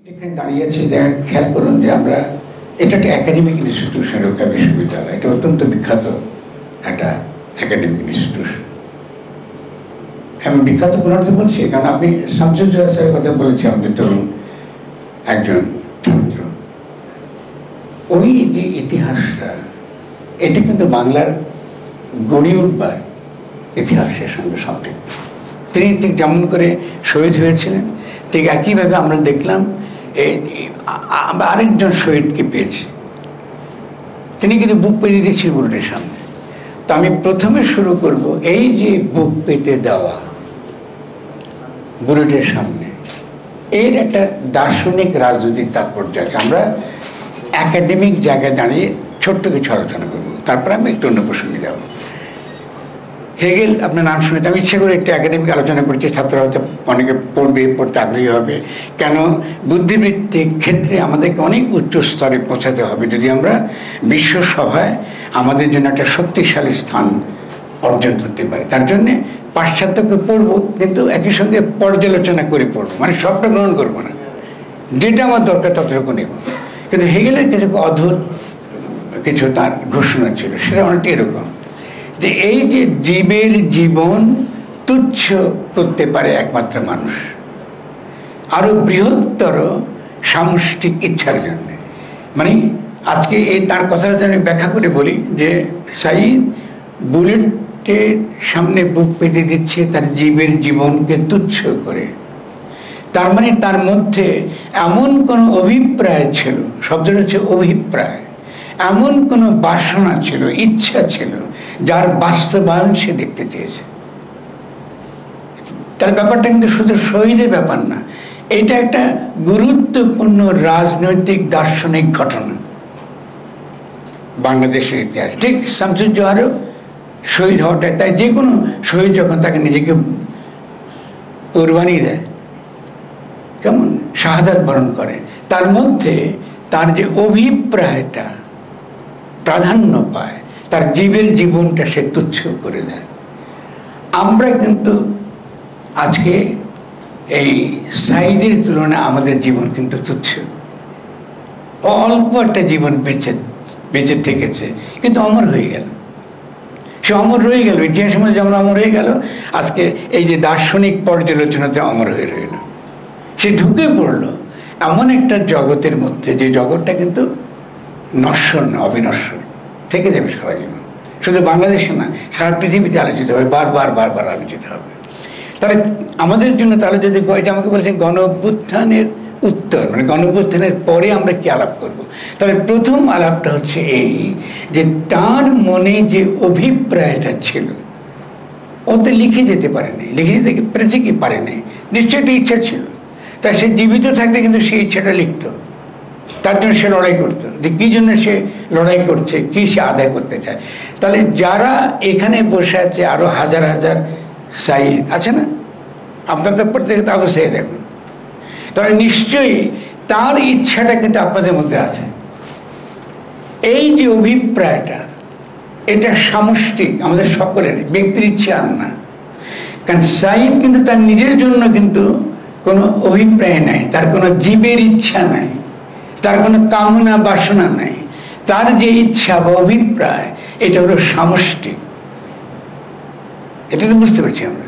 এখানে দাঁড়িয়ে আছি, খেয়াল করুন যে আমরা এটা একটা একাডেমিক ইনস্টিটিউশন, রক্ষা বিশ্ববিদ্যালয়। এটা অত্যন্ত বিখ্যাত একটা একাডেমিক ইনস্টিটিউশন। আমি বিখ্যাত কোন অর্থে বলছি, কারণ আপনি শামসুজ্জোহা স্যারের কথা বলেছি, আমাদের তরুণ একজন ছাত্র। ওই যে ইতিহাসটা, এটা কিন্তু বাংলার গড়ে উঠবার ইতিহাসের সঙ্গে সম্পৃক্ত। তিনি যেমন করে শহীদ হয়েছিলেন, ঠিক একইভাবে আমরা দেখলাম আমরা আরেকজন শহীদকে পেয়েছি। তিনি কিন্তু বুক পেতে দিচ্ছি বুলেটের সামনে। তো আমি প্রথমে শুরু করব এই যে বুক পেতে দেওয়া বুলেটের সামনে, এর একটা দার্শনিক রাজনৈতিক তাৎপর্য আছে। আমরা একাডেমিক জায়গায় দাঁড়িয়ে ছোট্ট কিছু আলোচনা করবো, তারপরে আমি একটু অন্য প্রসঙ্গে যাব। হেগেল আপনার নাম শুনে আমি ইচ্ছে করে একটু একাডেমিক আলোচনা করছি, ছাত্ররা হয়তো অনেকে পড়তে আগ্রহী হবে। কেন বুদ্ধিবৃত্তিক ক্ষেত্রে আমাদেরকে অনেক উচ্চ স্তরে পৌঁছাতে হবে যদি আমরা বিশ্বসভায় আমাদের জন্য একটা শক্তিশালী স্থান অর্জন করতে পারি। তার জন্যে পাশ্চাত্যকে পড়বো, কিন্তু একই সঙ্গে পর্যালোচনা করে পড়বো, মানে সবটা গ্রহণ করবো না, যেটা আমার দরকার ততটুকু নেব। কিন্তু হেগেলের কিছু অদ্ভুত কিছু তার ঘোষণা ছিল, সেটা অনেকটা এরকম যে এই যে জীবের জীবন তুচ্ছ করতে পারে একমাত্র মানুষ আরো বৃহত্তর সামষ্টিক ইচ্ছার জন্য। মানে আজকে এই তার কথাটা আমি ব্যাখ্যা করে বলি যে সাইদ বুলেটের সামনে বুক পেতে দিচ্ছে তার জীবের জীবনকে তুচ্ছ করে। তার মানে তার মধ্যে এমন কোনো অভিপ্রায় ছিল, শব্দটা হচ্ছে অভিপ্রায়, এমন কোনো বাসনা ছিল, ইচ্ছা ছিল, যার বাস্তবায়ন সে দেখতে চেয়েছে। তার ব্যাপারটা কিন্তু শুধু শহীদের ব্যাপার না, এটা একটা গুরুত্বপূর্ণ রাজনৈতিক দার্শনিক ঘটনা বাংলাদেশের ইতিহাস। ঠিক শামসুজ্জোহারও শহীদ হওয়াটা, তাই যে কোনো শহীদ যখন তাকে নিজেকে কোরবানি দেয়, কেমন শাহাদাত বরণ করে, তার মধ্যে তার যে অভিপ্রায়টা প্রাধান্য পায়, তার জীবের জীবনটা সে তুচ্ছ করে দেয়। আমরা কিন্তু আজকে এই সাইদের তুলনায় আমাদের জীবন কিন্তু তুচ্ছ। অল্প একটা জীবন বেঁচে থেকেছে, কিন্তু অমর হয়ে গেল। সে অমর রয়ে গেল, ইতিহাসের মধ্যে যেমন অমর হয়ে গেল, আজকে এই যে দার্শনিক পর্যালোচনাতে অমর হয়ে রইল। সে ঢুকে পড়ল এমন একটা জগতের মধ্যে, যে জগৎটা কিন্তু নশ্বর না, অবিনশ্বর, থেকে যাবে সারা জীবন। শুধু বাংলাদেশে না, সারা পৃথিবীতে আলোচিত হবে, বারবার আলোচিত হবে। তাহলে আমাদের জন্য, তাহলে যদি এটা আমাকে বলেছেন গণ অভ্যুত্থানের উত্তর, মানে গণ অভ্যুত্থানের পরে আমরা কি আলাপ করব, তাহলে প্রথম আলাপটা হচ্ছে এই যে তার মনে যে অভিপ্রায়টা ছিল, ও তো লিখে যেতে পারেনি, লিখে যেতে পেরেছে কি পারেনি, নিশ্চয়ই একটা ইচ্ছা ছিল। তাই সে জীবিত থাকলে কিন্তু সেই ইচ্ছাটা লিখত, তার জন্য সে লড়াই করতো, যে কী জন্য সে লড়াই করছে, কী সে আদায় করতে চায়। তাহলে যারা এখানে বসে আছে, আরো হাজার হাজার সাইদ আছে না, আপনাদের প্রত্যেক অবশ্যই দেখুন, তাহলে নিশ্চয়ই তার ইচ্ছাটা কিন্তু আপনাদের মধ্যে আছে। এই যে অভিপ্রায়টা, এটা সামষ্টিক, আমাদের সকলের ব্যক্তির ইচ্ছা আর না। কারণ সাইদ কিন্তু তার নিজের জন্য কিন্তু কোনো অভিপ্রায় নাই, তার কোনো জীবের ইচ্ছা নাই, তার কোনো কামনা বাসনা নাই। তার যে ইচ্ছা বা অভিপ্রায়, এটা হলো সামষ্টিক। এটা তো বুঝতে পারছি আমরা।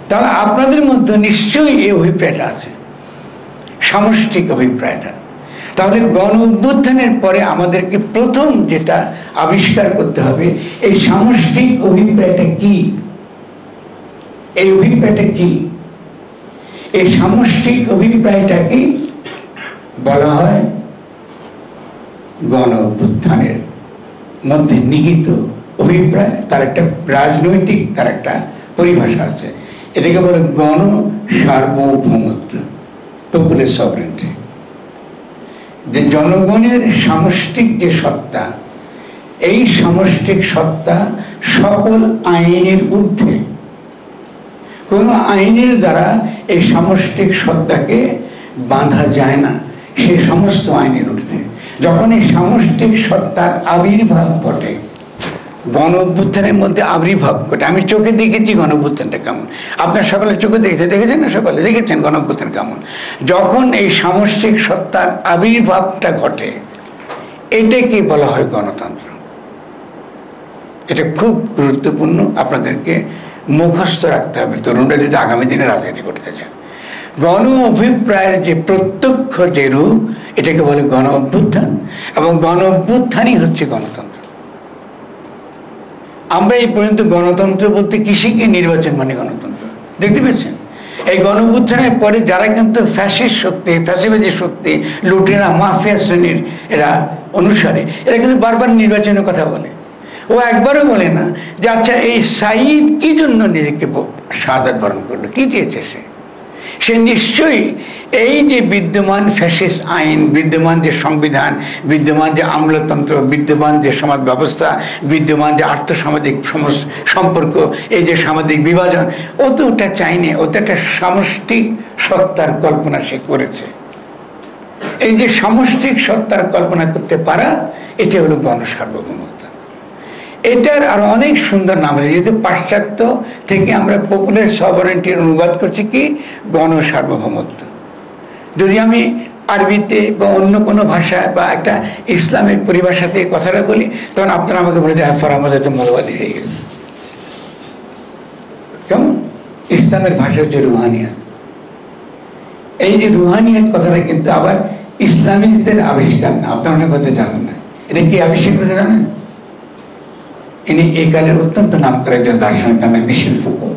তাহলে আপনাদের মধ্যে নিশ্চয়ই এই অভিপ্রায়টা আছে, সামষ্টিক অভিপ্রায়টা। তাহলে গণ অভ্যুত্থানের পরে আমাদেরকে প্রথম যেটা আবিষ্কার করতে হবে, এই সামষ্টিক অভিপ্রায়টা কি, এই অভিপ্রায়টা কি। এই সামষ্টিক অভিপ্রায়টাকে বলা হয় গণ অভ্যুত্থানের মধ্যে নিহিত অভিপ্রায়। তার একটা রাজনৈতিক, তার একটা পরিভাষা আছে, এটাকে বলে গণ সার্বভৌমত্ব, পপুলার সভরেন্টি। যে জনগণের সামষ্টিক যে সত্তা, এই সামষ্টিক সত্তা সকল আইনের ঊর্ধ্বে। কোনো আইনের দ্বারা এই সামষ্টিক সত্তাকে বাঁধা যায় না, সে সমস্ত আইনের ঊর্ধ্বে। যখন এই সামষ্টিক সত্তার আবির্ভাব ঘটে, গণ অভ্যুত্থানের মধ্যে আবির্ভাব ঘটে। আমি চোখে দেখেছি গণ অভ্যুত্থানটা কেমন, আপনার সকালে চোখে দেখেছেন না, সকালে দেখেছেন গণ অভ্যুত্থান কেমন। যখন এই সামষ্টিক সত্তার আবির্ভাবটা ঘটে, এটাকে বলা হয় গণতন্ত্র। এটা খুব গুরুত্বপূর্ণ, আপনাদেরকে মুখস্থ রাখতে হবে তরুণরা যদি আগামী দিনে রাজনীতি করতে চায়। গণ অভিপ্রায়ের যে প্রত্যক্ষ যে রূপ, এটাকে বলে গণ অভ্যুত্থান, এবং গণ অভ্যুত্থানই হচ্ছে গণতন্ত্র। আমরা এই পর্যন্ত গণতন্ত্র বলতে কৃষিকে নির্বাচন মানে গণতন্ত্র দেখতে পেয়েছেন। এই গণ অভ্যুত্থানের পরে যারা কিন্তু ফ্যাসিস্ট শক্তি, ফ্যাসিবাদী শক্তি, লুটেরা, মাফিয়া শ্রেণীর এরা অনুসারে, এরা কিন্তু বারবার নির্বাচনের কথা বলে। ও একবারও বলে না যে আচ্ছা এই সাঈদ কি জন্য নিজেকে শাহাদাত বরণ করলো, কি চেয়েছে সে নিশ্চয়ই এই যে বিদ্যমান ফ্যাসিস্ট আইন, বিদ্যমান যে সংবিধান, বিদ্যমান যে আমলাতন্ত্র, বিদ্যমান যে সমাজ ব্যবস্থা, বিদ্যমান যে আর্থসামাজিক সম্পর্ক, এই যে সামাজিক বিভাজন, ও তো ওটা চায়নি। ও তো একটা সামষ্টিক সত্তার কল্পনা সে করেছে। এই যে সামষ্টিক সত্তার কল্পনা করতে পারা, এটা হলো গণসার্বভৌমত্ব। এটার আরো অনেক সুন্দর নাম আছে, যেহেতু পাশ্চাত্য থেকে আমরা পপুলার সভারেন্টির অনুবাদ করছি কি গণসার্বভৌমত্ব। যদি আমি আরবিতে বা অন্য কোনো ভাষায় বা একটা ইসলামের পরিভাষাতে কথাটা বলি, তখন আপনারা আমাকে বলে যে ফর আমাদের তো মৌলবাদী হয়ে গেছে। কেমন? ইসলামের ভাষা হচ্ছে রুহানিয়াত। এই যে রুহানিয়াত কথাটা কিন্তু আবার ইসলামিকদের আবিষ্কার না, আপনারা অনেক কথা জানেন না। এটা কি আবিষ্কার করে জানেন? ইনি এই কালের অত্যন্ত নাম করা একজন দার্শনিক, নামে মিশেল ফুকো।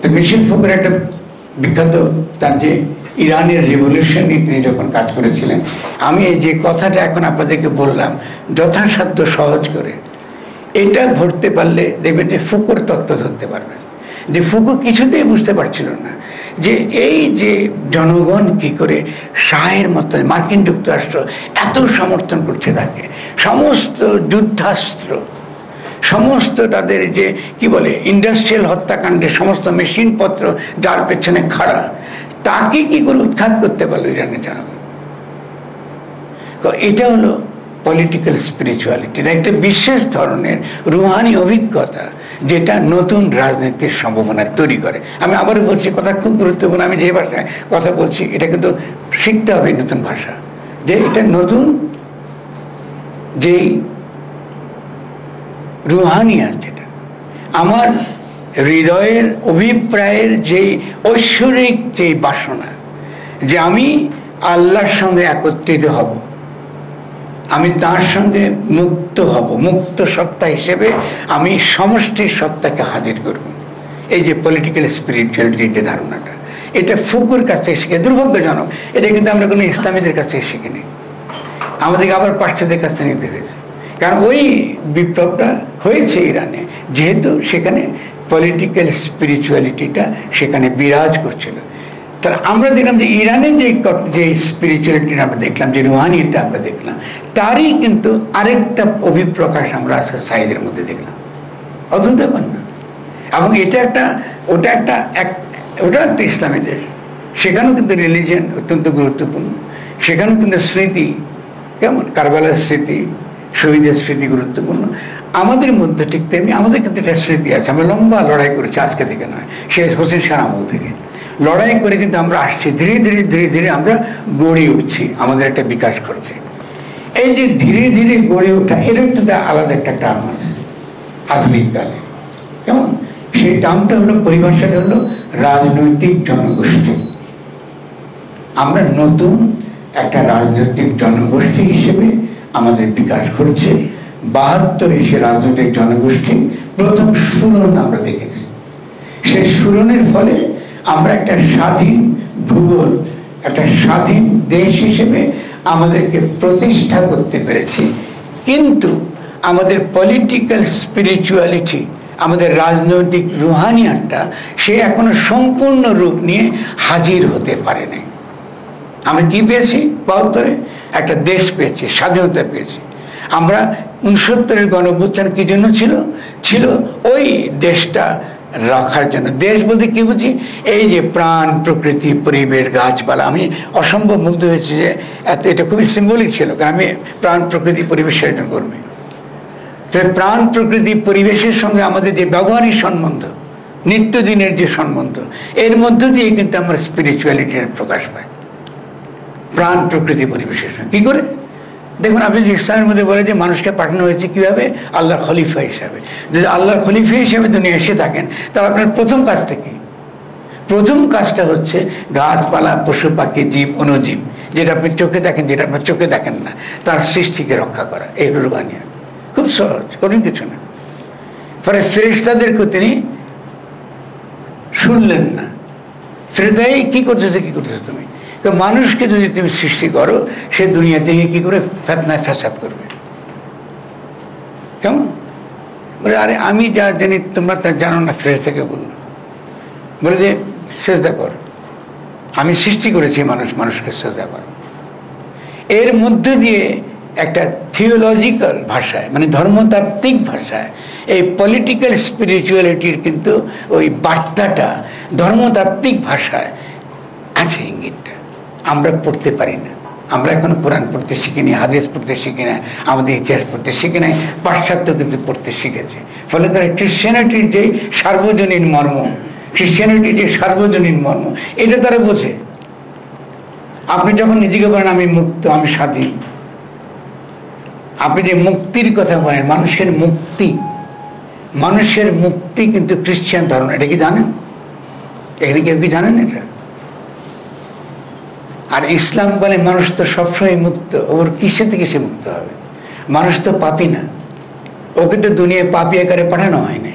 তো মিশেল ফুকোর একটা বিখ্যাত, তার যে ইরানের রেভলিউশন নিয়ে তিনি যখন কাজ করেছিলেন, আমি এই যে কথাটা এখন আপনাদেরকে বললাম যথাসাধ্য সহজ করে, এটা ধরতে পারলে দেখবেন যে ফুকোর তত্ত্ব ধরতে পারবেন। যে ফুকো কিছুতেই বুঝতে পারছিল না যে এই যে জনগণ কি করে শাহের মতো মার্কিন যুক্তরাষ্ট্র এত সমর্থন করছে তাকে, সমস্ত যুদ্ধাস্ত্র, সমস্ত তাদের যে কি বলে ইন্ডাস্ট্রিয়াল হত্যাকাণ্ডের সমস্ত মেশিনপত্র যার পেছনে খাড়া, তাকে কি করে উৎখাত করতে পারলো ইরানের জনগণ। এটা হলো পলিটিক্যাল স্পিরিচুয়ালিটির একটা বিশেষ ধরনের রুহানি অভিজ্ঞতা, যেটা নতুন রাজনীতির সম্ভাবনা তৈরি করে। আমি আবারও বলছি, কথা খুব গুরুত্বপূর্ণ। আমি যে ভাষায় কথা বলছি এটা কিন্তু শিখতে হবে, নতুন ভাষা, যে এটা নতুন যেই রুহানিয়াত, যেটা আমার হৃদয়ের অভিপ্রায়ের যেই ঐশ্বরিক যেই বাসনা, যে আমি আল্লাহর সঙ্গে একত্রিত হব, আমি তার সঙ্গে মুক্ত হব, মুক্ত সত্তা হিসেবে আমি সমষ্টির সত্তাকে হাজির করব। এই যে পলিটিক্যাল স্পিরিচুয়ালিটির যে ধারণাটা, এটা ফুকুর কাছ থেকে শিখে, দুর্ভাগ্যজনক এটা কিন্তু আমরা কোনো ইসলামীদের কাছ থেকে শিখিনি, আমাদেরকে আবার পাশ্চাত্যের কাছ থেকে নিতে হয়েছে। কারণ ওই বিপ্লবটা হয়েছে ইরানে, যেহেতু সেখানে পলিটিক্যাল স্পিরিচুয়ালিটিটা সেখানে বিরাজ করছিল। তাহলে আমরা দেখলাম যে ইরানের যে স্পিরিচুয়ালিটি আমরা দেখলাম, যে রুহানিটা আমরা দেখলাম, তারই কিন্তু আরেকটা অভিপ্রকাশ আমরা আজকে সাঈদের মধ্যে দেখলাম। অদ্ভুত ব্যাপার না? এবং এটা একটা ওটা একটা ইসলামী দেশ, সেখানেও কিন্তু রিলিজিয়ান অত্যন্ত গুরুত্বপূর্ণ, সেখানেও কিন্তু স্মৃতি, কেমন কারবালার স্মৃতি, শহীদের স্মৃতি গুরুত্বপূর্ণ। আমাদের মধ্যে ঠিক তেমনি আমাদের কিন্তু একটা স্মৃতি আছে, আমরা লম্বা লড়াই করেছি, আজকে থেকে নয়, সে হোসেন শাহ আমল থেকে লড়াই করে কিন্তু আমরা আসছি, ধীরে ধীরে ধীরে ধীরে আমরা গড়ে উঠছি, আমাদের একটা বিকাশ করছে। এই যে ধীরে ধীরে গড়ে ওঠা, এর একটা আলাদা একটা টার্ম আছে আধুনিক কালে, কেমন? সেই টার্মটা হলো, পরিভাষাটা হলো রাজনৈতিক জনগোষ্ঠী। আমরা নতুন একটা রাজনৈতিক জনগোষ্ঠী হিসেবে আমাদের বিকাশ ঘটছে। ৭২ সে রাজনৈতিক জনগোষ্ঠী প্রথম সুরন আমরা দেখেছি। সেই সুরনের ফলে আমরা একটা স্বাধীন ভূগোল, একটা স্বাধীন দেশ হিসেবে আমাদেরকে প্রতিষ্ঠা করতে পেরেছি। কিন্তু আমাদের পলিটিক্যাল স্পিরিচুয়ালিটি, আমাদের রাজনৈতিক রুহানিয়াতটা সে এখনো সম্পূর্ণ রূপ নিয়ে হাজির হতে পারে নাই। আমরা কি পেয়েছি? ৭২ একটা দেশ পেয়েছি, স্বাধীনতা পেয়েছি। আমরা ৬৯-এর গণঅভ্যুত্থান কি জন্য ছিল ওই দেশটা রাখার জন্য। দেশ বলতে কি বুঝি? এই যে প্রাণ, প্রকৃতি, পরিবেশ, গাছপালা। আমি অসম্ভব মুগ্ধ হয়েছি যে এটা খুবই সিম্বলিক ছিল, কারণ আমি প্রাণ, প্রকৃতি, পরিবেশ সেরকম কর্মী। তবে প্রাণ প্রকৃতি পরিবেশের সঙ্গে আমাদের যে ব্যবহারিক সম্বন্ধ, নিত্যদিনের যে সম্বন্ধ, এর মধ্য দিয়ে কিন্তু আমার স্পিরিচুয়ালিটির প্রকাশ পায় প্রাণ প্রকৃতি পরিবেশের সঙ্গে। কী করে? দেখুন, আপনি ইসলামের মধ্যে বলে যে মানুষকে পাঠানো হয়েছে কীভাবে? আল্লাহর খলিফা হিসাবে। যদি আল্লাহর খলিফা হিসাবে দুনিয়া এসে থাকেন, তাহলে আপনার প্রথম কাজটা কী? প্রথম কাজটা হচ্ছে গাছপালা, পশু পাখি, জীব, অণুজীব, যেটা আপনি চোখে দেখেন, যেটা আপনার চোখে দেখেন না, তার সৃষ্টিকে রক্ষা করা। এই রুহানিয়াত খুব সহজ, কঠিন কিছু না। ফলে ফেরেশতাদেরকেও তিনি শুনলেন না। ফেরেশতাই কী করতেছে তুমি? তো মানুষকে যদি তুমি সৃষ্টি করো, সে দুনিয়া থেকে কী করে ফেতনায় ফ্যাসাদ করবে? কেমন বলে, আরে আমি যা জানি তোমরা তা জানো না। ফেরেশতাকে বলে যে সেজদা কর, আমি সৃষ্টি করেছি মানুষকে সেজদা কর। এর মধ্য দিয়ে একটা থিওলজিক্যাল ভাষায়, মানে ধর্মতাত্ত্বিক ভাষায়, এই পলিটিক্যাল স্পিরিচুয়ালিটির কিন্তু ওই বার্তাটা ধর্মতাত্ত্বিক ভাষায় আছে, ইঙ্গিতটা আমরা পড়তে পারি না। আমরা এখন কোরআন পড়তে শিখিনি, হাদিস পড়তে শিখি না, আমাদের ইতিহাস পড়তে শিখি নাই। পাশ্চাত্য কিন্তু পড়তে শিখেছে। ফলে তারা খ্রিশ্চানিটির যে সার্বজনীন মর্ম, খ্রিশ্চানিটির যে সার্বজনীন মর্ম, এটা তারা বোঝে। আপনি যখন নিজেকে বলেন আমি মুক্ত, আমি স্বাধীন, আপনি যে মুক্তির কথা বলেন, মানুষের মুক্তি কিন্তু খ্রিশ্চান ধর্ম। এটা কি জানেন? এখানে কেউ কি জানেন এটা? আর ইসলাম বলে মানুষ তো সবসময় মুক্ত। ওর কিসে থেকে সে মুক্ত হবে? মানুষ তো পাপী না, ওকে তো দুনিয়ায় পাপী আকারে পাঠানো হয়নি।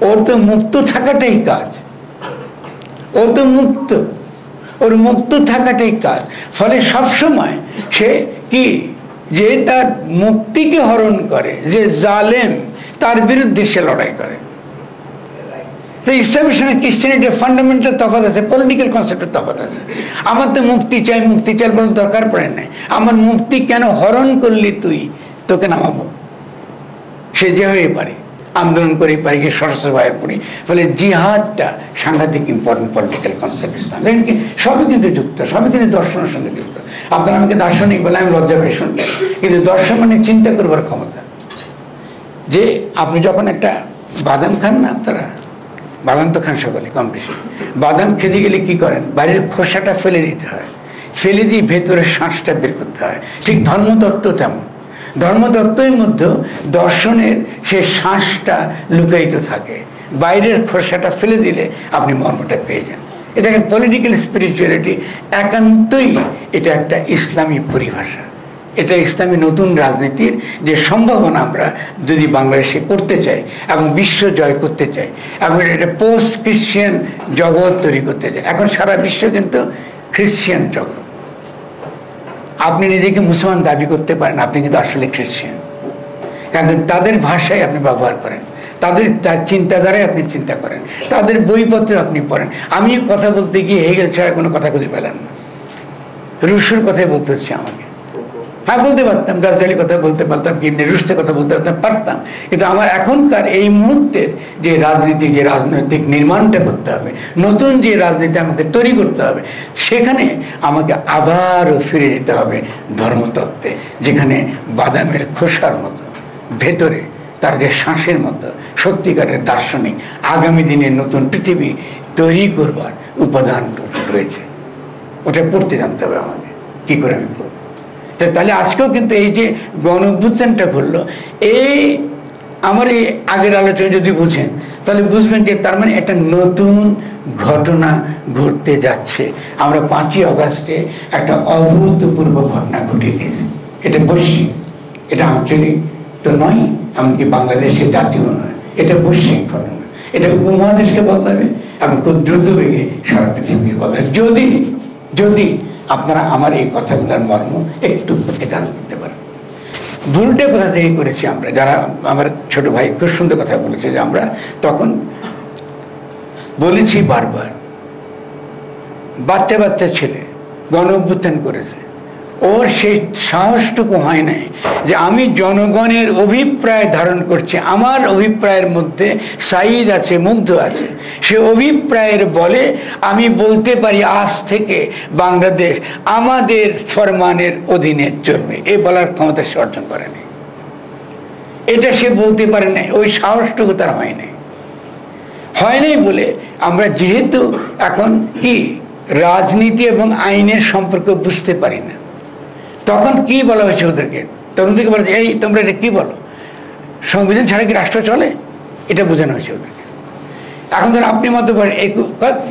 ওর তো মুক্ত থাকাটাই কাজ, ও তো মুক্ত, ওর মুক্ত থাকাটাই কাজ। ফলে সবসময় সে কি, যে তার মুক্তিকে হরণ করে, যে জালেম, তার বিরুদ্ধে সে লড়াই করে। তো ইসলামের সঙ্গে খ্রিস্টানিটির ফান্ডামেন্টাল তফাৎ আছে, পলিটিক্যাল কনসেপ্টের তফাৎ আছে। আমার তো মুক্তি চাই বলে দরকার পড়ে নাই। আমার মুক্তি কেন হরণ করলি তুই? তোকে নামাবো। সে যে হয়ে পারে, আন্দোলন করে পারি, গিয়ে সশস্ত্রভাবে পড়ি। ফলে জিহাদটা সাংঘাতিক ইম্পর্টেন্ট পলিটিক্যাল কনসেপ্ট। দেখেন কি, সবই কিন্তু যুক্ত, সবই কিন্তু দর্শনের সঙ্গে যুক্ত। আপনারা আমাকে দার্শনিক বলে আমি লজ্জা পেয়ে শুনলেন, কিন্তু দর্শন মানে চিন্তা করবার ক্ষমতা। যে আপনি যখন একটা বাদাম খান না, আপনারা বাদাম তো খান সকলে কম বেশি। বাদাম খেতে গেলে কি করেন? বাইরের খোসাটা ফেলে দিতে হয়, ফেলে দিয়ে ভেতরের শ্বাসটা বের করতে হয়। ঠিক ধর্মতত্ত্ব তেমন। ধর্মতত্ত্বের মধ্যে দর্শনের সে শ্বাসটা লুকায়িত থাকে, বাইরের খোসাটা ফেলে দিলে আপনি মর্মটা পেয়ে যান। এ দেখেন, পলিটিক্যাল স্পিরিচুয়ালিটি একান্তই এটা একটা ইসলামী পরিভাষা। এটা ইসলামী নতুন রাজনীতির যে সম্ভাবনা আমরা যদি বাংলাদেশে করতে চাই এবং বিশ্ব জয় করতে চাই এবং এটা পোস্ট খ্রিশ্চিয়ান জগৎ তৈরি করতে চাই। এখন সারা বিশ্ব কিন্তু খ্রিশ্চিয়ান জগৎ। আপনি নিজেকে মুসলমান দাবি করতে পারেন, আপনি কিন্তু আসলে খ্রিশ্চিয়ান, কারণ তাদের ভাষায় আপনি ব্যবহার করেন, তার চিন্তাধারায় আপনি চিন্তা করেন, তাদের বইপত্র আপনি পড়েন। আমি কথা বলতে গিয়ে হেগেল ছাড়া কোনো কথা খুঁজে পেলাম না। রুশের কথাই বলতে হচ্ছে আমাকে। হ্যাঁ, বলতে পারতাম, গাছালি কথা বলতে পারতাম, কি রুশদের কথা বলতে পারতাম, কিন্তু আমার এখনকার এই মুহূর্তের যে রাজনীতি, যে রাজনৈতিক নির্মাণটা করতে হবে, নতুন যে রাজনীতি আমাকে তৈরি করতে হবে, সেখানে আমাকে আবারও ফিরে যেতে হবে ধর্মতত্ত্বে, যেখানে বাদামের খোসার মতো ভেতরে তার যে শ্বাসের মতো সত্যিকারের দার্শনিক আগামী দিনের নতুন পৃথিবী তৈরি করবার উপাদান রয়েছে। ওটা পড়তে জানতে হবে আমাকে, কী করে আমি পড়ব। তাহলে আজকেও কিন্তু এই যে গণ অভ্যুত্থানটা ঘটলো, এই আমার এই আগের আলোচনা যদি বুঝেন, তাহলে বুঝবেন যে তার মানে একটা নতুন ঘটনা ঘটতে যাচ্ছে। আমরা 5ই আগস্টে একটা অভূতপূর্ব ঘটনা ঘটিয়ে দিয়েছি। এটা বৈশ্বিক, এটা আঞ্চলিক তো নয়, এমনকি বাংলাদেশের জাতীয় নয়, এটা বৈশ্বিক ঘটনা। এটা উপমহাদেশকে বদলাবে এবং খুব দ্রুত বেগে সারা পৃথিবীকে বদলাবে, যদি আপনারা আমার এই কথাগুলোর মর্ম একটু প্রতিদান করতে পারেন। ভুলটা কোথা থেকে করেছি আমরা, যারা আমার ছোট ভাই খুব সুন্দর কথা বলেছে, যে আমরা তখন বলেছি বারবার, বাচ্চা ছেলে গণ অভ্যুত্থান করেছে, ওর সেই সাহসটুকু হয় নাই যে আমি জনগণের অভিপ্রায় ধারণ করছি, আমার অভিপ্রায়ের মধ্যে সাঈদ আছে, মুগ্ধ আছে, সে অভিপ্রায়ের বলে আমি বলতে পারি আজ থেকে বাংলাদেশ আমাদের ফরমানের অধীনে চলবে, এ বলার ক্ষমতা সে অর্জন করেনি। এটা সে বলতে পারে নাই, ওই সাহসটুকু তার হয় নাই। হয় নাই বলে আমরা যেহেতু এখন কি রাজনীতি এবং আইনের সম্পর্ক বুঝতে পারি না, তখন কি বলা হয়েছে ওদেরকে, তরুণদেরকে বলা হয়েছে এই তোমরা এটা কী বলো, সংবিধান ছাড়া কি রাষ্ট্র চলে, এটা বোঝানো হয়েছে ওদেরকে। এখন ধর আপনি মতো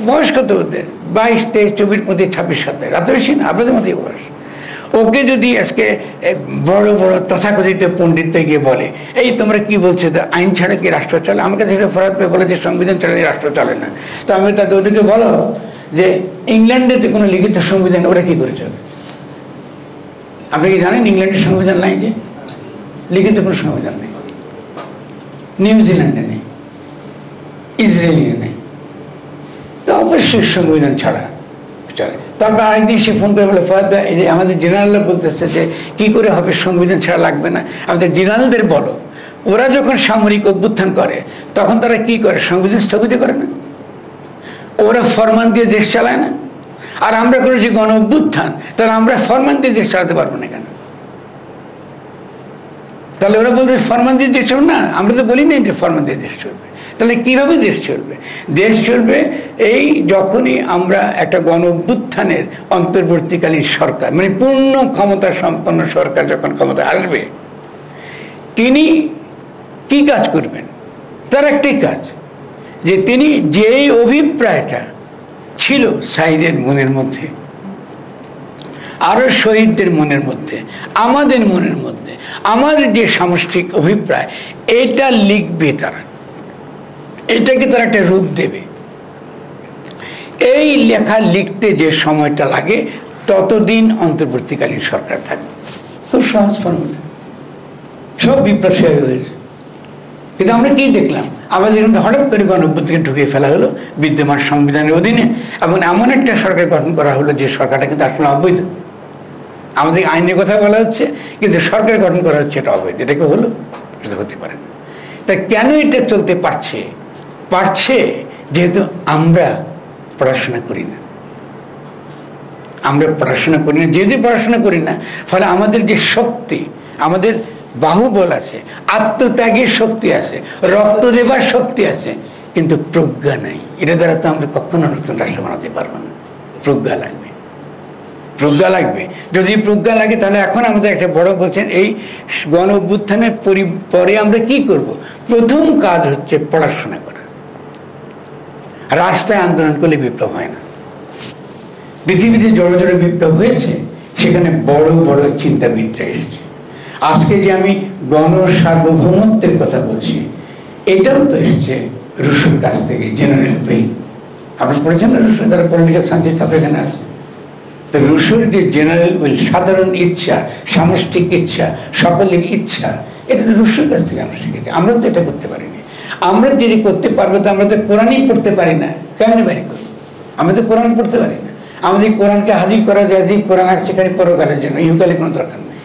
বয়স কত ওদের, 22, 23, 24, 25, 26, 27, রাত বেশি না, আপনাদের মতোই বয়স। ওকে যদি আজকে বড় বড় তথাকথিত পণ্ডিতদের গিয়ে বলে এই তোমরা কি বলছো, তো আইন ছাড়া কি রাষ্ট্র চলে, আমার কাছে সেটা ফরাদ পেয়ে বলে যে সংবিধান ছাড়া রাষ্ট্র চলে না। তো আমি তাদের ওদেরকে বলো যে ইংল্যান্ডেতে কোনো লিখিত সংবিধান, ওরা কি করে চলে? আপনি কি জানেন ইংল্যান্ডের সংবিধান নাই, যে লিখিত কোনো সংবিধান নেই, নিউজিল্যান্ডে নেই, ইসরায়েলে নেই, তো অবশ্যই সংবিধান ছাড়া চলে। তারপর আরেকদিন সে ফোন করে বলে ফরাদ ভাই এই যে আমাদের জেনারেলরা বলতেছে যে কী করে হবে, সংবিধান ছাড়া লাগবে না, আমাদের জেনারেলদের বলো। ওরা যখন সামরিক অভ্যুত্থান করে তখন তারা কি করে, সংবিধান স্থগিত করে না, ওরা ফরমান দিয়ে দেশ চালায় না। আর আমরা করেছি গণ অভ্যুত্থান, তাহলে আমরা ফরমান দিয়ে দেশ চালাতে পারবো না কেন? তাহলে ওরা বলতে ফরমান দিয়ে দেশ চলবে না, আমরা তো বলি নাই যে ফরমান দিয়ে দেশ চলবে। তাহলে কীভাবে দেশ চলবে? দেশ চলবে এই যখনই আমরা একটা গণ অভ্যুত্থানের অন্তর্বর্তীকালীন সরকার, মানে পূর্ণ ক্ষমতা সম্পন্ন সরকার যখন ক্ষমতা আসবে, তিনি কি কাজ করবেন? তার একটাই কাজ, যে তিনি যেই অভিপ্রায়টা ছিল সাইদের মনের মধ্যে, আরও শহীদদের মনের মধ্যে, আমাদের মনের মধ্যে, আমাদের যে সামষ্টিক অভিপ্রায়, এটা লিখবে তারা, এটাকে তারা একটা রূপ দেবে। এই লেখা লিখতে যে সময়টা লাগে ততদিন অন্তর্বর্তীকালীন সরকার থাকবে। খুব সহজ ফর্মুলা, সব বিপ্লব সেভাবে হয়েছে। কিন্তু আমরা কি দেখলাম, আমাদের মধ্যে হঠাৎ করে গণঅভ্যুত্থানকে ঢুকিয়ে ফেলা হলো বিদ্যমান সংবিধানের অধীনে, এবং এমন একটা সরকার গঠন করা হলো যে সরকারটা কিন্তু আসলে অবৈধ। আমাদের আইনের কথা বলা হচ্ছে, কিন্তু সরকার গঠন করা হচ্ছে এটা অবৈধ। এটা কি হলো? এটা হতে পারে না। তা কেন এটা চলতে পারছে? যেহেতু আমরা পড়াশোনা করি না, যেহেতু পড়াশোনা করি না, ফলে আমাদের যে শক্তি, আমাদের বাহুবল আছে, আত্মত্যাগের শক্তি আছে, রক্ত দেবার শক্তি আছে, কিন্তু প্রজ্ঞা নাই। এটা দ্বারা তো আমরা কখনো নতুন রাষ্ট্র বানাতে পারবো না। প্রজ্ঞা লাগবে। যদি প্রজ্ঞা লাগে তাহলে এখন আমাদের একটা বড় বলছেন, এই গণ অভ্যুত্থানের পরে আমরা কি করব? প্রথম কাজ হচ্ছে পড়াশোনা করা। রাস্তায় আন্দোলন করলে বিপ্লব হয় না। পৃথিবীতে জড়ো জড়ো বিপ্লব হয়েছে, সেখানে বড় বড় চিন্তাবিদরা এসেছে। আজকে যে আমি গণ সার্বভৌমত্বের কথা বলছি, এটাও তো এসছে রুশোর কাছ থেকে, জেনারেল উইল। আপনি পড়েছেন না রুশো? যারা পলিটিক্যাল সায়েন্সের ছাত্র এখানে আছে, তো রুশোর যে জেনারেল উইল, সাধারণ ইচ্ছা, সামষ্টিক ইচ্ছা, সকলের ইচ্ছা, এটা তো রুশোর কাছ থেকে আমরা শিখেছি। আমরা তো এটা করতে পারিনি। আমরা যদি করতে পারবো, তো আমরা তো কোরআনই পড়তে পারি না, কেমনি বাড়ি করবো? আমরা তো কোরআন পড়তে পারি না। আমাদের কোরআনকে হাজির করা যায়, যে কোরআন আর সেখানে পরকালের জন্য, ইহকালের কোনো দরকার নেই।